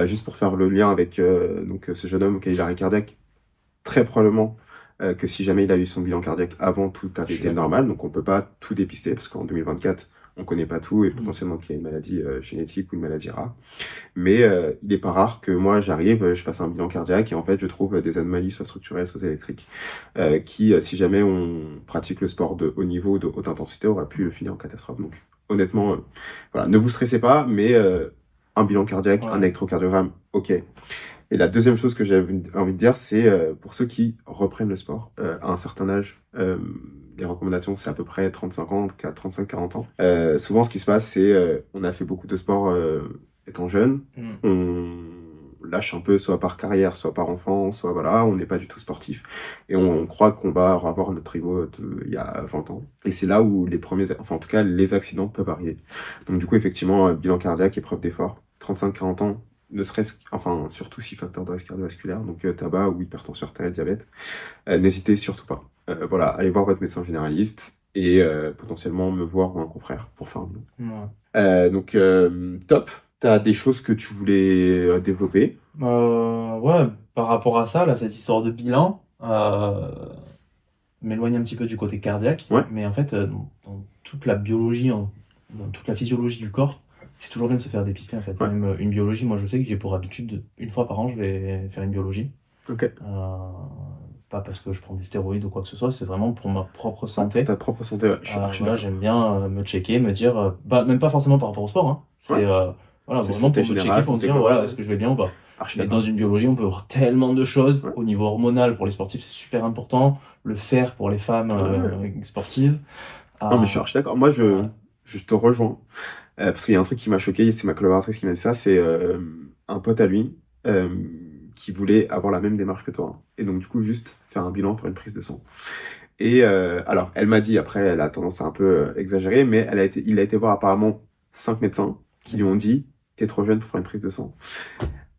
Juste pour faire le lien avec donc ce jeune homme qui a eu l'arrêt cardiaque. Très probablement que si jamais il a eu son bilan cardiaque avant, tout avait été normal. Donc on peut pas tout dépister parce qu'en 2024, on connaît pas tout et potentiellement qu'il y a une maladie génétique ou une maladie rare. Mais il est pas rare que moi j'arrive, je fasse un bilan cardiaque et en fait je trouve des anomalies soit structurelles, soit électriques qui, si jamais on pratique le sport de haut niveau, de haute intensité, aura pu finir en catastrophe. Donc honnêtement, voilà, ne vous stressez pas, mais un bilan cardiaque, un électrocardiogramme, ok. Et la deuxième chose que j'avais envie de dire, c'est pour ceux qui reprennent le sport à un certain âge, les recommandations, c'est à peu près 35 ans, 35-40 ans. Souvent, ce qui se passe, c'est on a fait beaucoup de sport étant jeune, on lâche un peu, soit par carrière, soit par enfant, soit voilà, on n'est pas du tout sportif. Et on croit qu'on va avoir notre niveau il y a 20 ans. Et c'est là où les premiers, enfin en tout cas, les accidents peuvent arriver. Donc du coup, effectivement, bilan cardiaque, épreuve d'effort, 35-40 ans, ne serait-ce enfin surtout si facteur de risque cardiovasculaire, donc tabac ou hypertension artérielle, diabète, n'hésitez surtout pas. Voilà, allez voir votre médecin généraliste et potentiellement me voir ou un confrère pour faire un bilan. Ouais. Donc top. T'as des choses que tu voulais développer? Ouais, par rapport à ça, là, cette histoire de bilan, m'éloigne un petit peu du côté cardiaque, Ouais. mais en fait, dans toute la biologie, dans toute la physiologie du corps, c'est toujours bien de se faire dépister en fait. Ouais. Même une biologie, moi je sais que j'ai pour habitude, une fois par an, je vais faire une biologie. Ok. Pas parce que je prends des stéroïdes ou quoi que ce soit, c'est vraiment pour ma propre santé. Ta propre santé, ouais. Je suis archi Voilà, d'accord. j'aime bien me checker, me dire, même pas forcément par rapport au sport, hein. C'est Ouais. voilà, C'est vraiment santé pour me générale, checker, pour me santé dire, globale, voilà, ouais. est-ce que je vais bien ou pas. Archi Mais d'accord. dans une biologie, on peut voir tellement de choses. Ouais. Au niveau hormonal, pour les sportifs, c'est super important. Le fer pour les femmes sportives. Non, mais je suis archi d'accord. Moi, je te rejoins. Parce qu'il y a un truc qui m'a choqué, c'est ma collaboratrice qui m'a dit ça, c'est un pote à lui qui voulait avoir la même démarche que toi. Et donc, du coup, juste faire un bilan, faire une prise de sang. Et alors, elle m'a dit, après, elle a tendance à un peu exagérer, mais il a été voir apparemment 5 médecins qui lui ont dit, t'es trop jeune pour faire une prise de sang.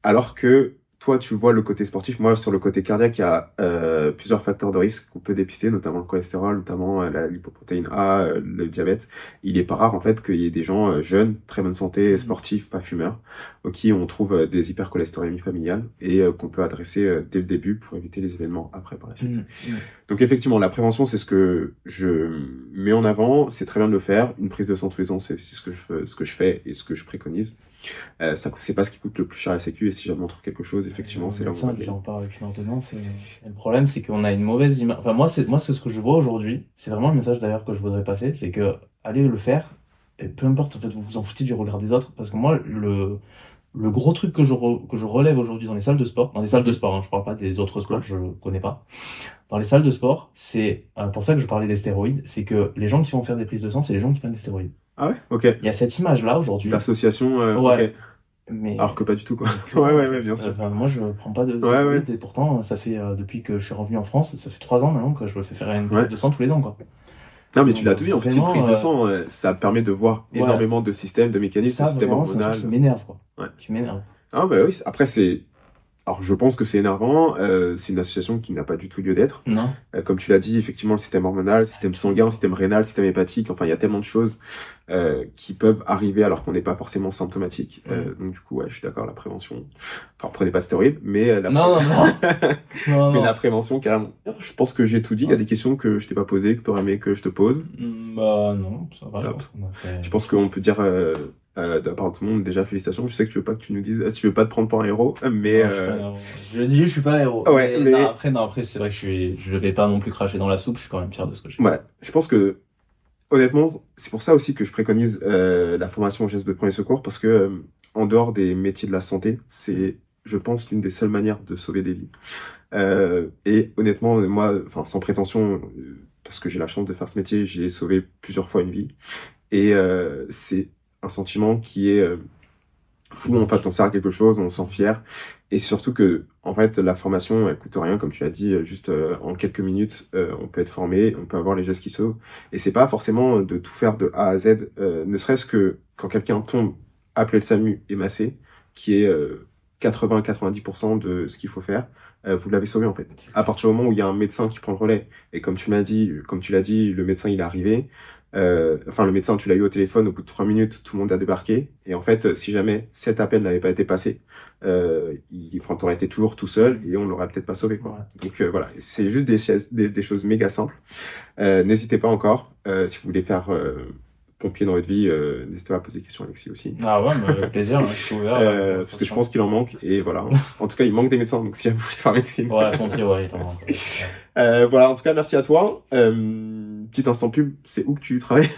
Alors que toi, tu vois le côté sportif. Moi, sur le côté cardiaque, il y a plusieurs facteurs de risque qu'on peut dépister, notamment le cholestérol, notamment la lipoprotéine A, le diabète. Il est pas rare, en fait, qu'il y ait des gens jeunes, très bonne santé, sportifs, pas fumeurs, qui on trouve des hypercholestérolémies familiales et qu'on peut adresser dès le début pour éviter les événements après par la suite. Donc effectivement, la prévention, c'est ce que je mets en avant. C'est très bien de le faire. Une prise de sang tous les ans, c'est ce que je fais et ce que je préconise. C'est pas ce qui coûte le plus cher à la sécu, et si jamais on trouve quelque chose, effectivement, c'est là où on va médecin, j'en parle avec une ordonnance, et le problème, c'est qu'on a une mauvaise image. Enfin, moi, c'est ce que je vois aujourd'hui. C'est vraiment le message d'ailleurs que je voudrais passer, c'est que allez le faire, et peu importe, en fait, vous vous en foutez du regard des autres, parce que moi, le gros truc que je relève aujourd'hui dans les salles de sport, dans les salles de sport, hein, je parle pas des autres sports, je connais pas. Dans les salles de sport, c'est pour ça que je parlais des stéroïdes, c'est que les gens qui vont faire des prises de sang, c'est les gens qui prennent des stéroïdes. Ah ouais? Ok. Il y a cette image-là aujourd'hui. L'association, Ouais. ok. Mais Alors que pas du tout, quoi. Ouais, bien sûr. moi, je prends pas de stéroïdes, et pourtant, ça fait, depuis que je suis revenu en France, ça fait 3 ans maintenant que je me fais faire une prise de sang tous les ans, quoi. Non, mais tu l'as tout dit. En fait, une Vraiment, prise de sang, ça permet de voir énormément de systèmes, de mécanismes, de ça, systèmes vraiment, c'est un hormonaux. truc qui m'énerve, quoi. Ouais. Qui m'énerve. Ah, bah oui. Après, alors, je pense que c'est énervant. C'est une association qui n'a pas du tout lieu d'être. Non. Comme tu l'as dit, effectivement, le système hormonal, le système sanguin, le système rénal, le système hépatique, enfin, il y a tellement de choses qui peuvent arriver alors qu'on n'est pas forcément symptomatique. Donc, du coup, ouais, je suis d'accord, la prévention. Enfin, prenez pas de stéroïdes, mais non. mais la prévention, carrément. Je pense que j'ai tout dit. Il y a des questions que je t'ai pas posées, que t'aurais aimé que je te pose. Bah non, ça va. Je pense qu'on peut dire de la part de tout le monde, déjà félicitations. Je sais que tu veux pas que tu nous dises, tu veux pas te prendre pour un héros, mais je le dis, je suis pas un héros. Ouais, mais... après, c'est vrai que je vais pas non plus cracher dans la soupe. Je suis quand même fier de ce que j'ai. Ouais, je pense que honnêtement, c'est pour ça aussi que je préconise la formation aux gestes de premier secours, parce que en dehors des métiers de la santé, c'est, je pense, l'une des seules manières de sauver des vies. Et honnêtement, moi, enfin, sans prétention, parce que j'ai la chance de faire ce métier, j'ai sauvé plusieurs fois une vie, et c'est un sentiment qui est fou. En fait, on sert à quelque chose, on se sent fier, et surtout que, en fait, la formation, elle coûte rien, comme tu l'as dit, juste en quelques minutes, on peut être formé, on peut avoir les gestes qui sauvent, et c'est pas forcément de tout faire de A à Z, ne serait-ce que quand quelqu'un tombe, appeler le SAMU et masser, qui est 80-90% de ce qu'il faut faire, vous l'avez sauvé en fait. À partir du moment où il y a un médecin qui prend le relais, et comme tu l'as dit, le médecin il est arrivé, le médecin tu l'as eu au téléphone, au bout de 3 minutes, tout le monde a débarqué, et en fait, si jamais cet appel n'avait pas été passé, t'aurais été toujours tout seul, et on l'aurait peut-être pas sauvé, quoi. Ouais. Donc voilà, c'est juste des choses méga simples. N'hésitez pas encore, si vous voulez faire pompier dans votre vie, n'hésitez pas à poser des questions à Alexis aussi. Ah ouais, mais avec plaisir, je suis ouvert. Parce que je pense qu'il en manque, et voilà. En tout cas, il manque des médecins, donc si vous voulez faire médecine. Ouais, pompier, ouais, il en manque. Voilà, en tout cas, merci à toi. Petit instant pub, c'est où que tu travailles?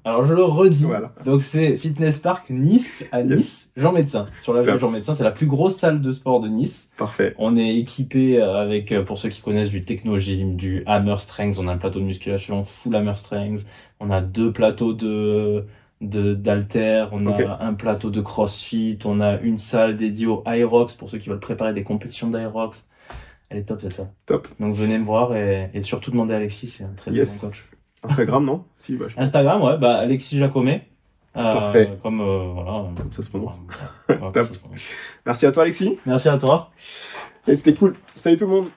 Alors, je le redis. Voilà. Donc, c'est Fitness Park Nice, à Nice, Jean Médecin. Sur la rue Jean Médecin, c'est la plus grosse salle de sport de Nice. Parfait. On est équipé avec, pour ceux qui connaissent, du Technogym, du Hammer Strength. On a un plateau de musculation full Hammer Strength. On a 2 plateaux d'haltères. On a un plateau de CrossFit. On a une salle dédiée au Aerox pour ceux qui veulent préparer des compétitions d'Aerox. Elle est top, cette salle. Top. Donc, venez me voir et surtout demandez à Alexis, c'est un très bon coach. Instagram, non? Si, bah, Instagram, ouais, Alexis Jacomet. Parfait. Voilà. Comme ça se prononce. Voilà, comme ça se prononce. Merci à toi, Alexis. Merci à toi. Et c'était cool. Salut tout le monde.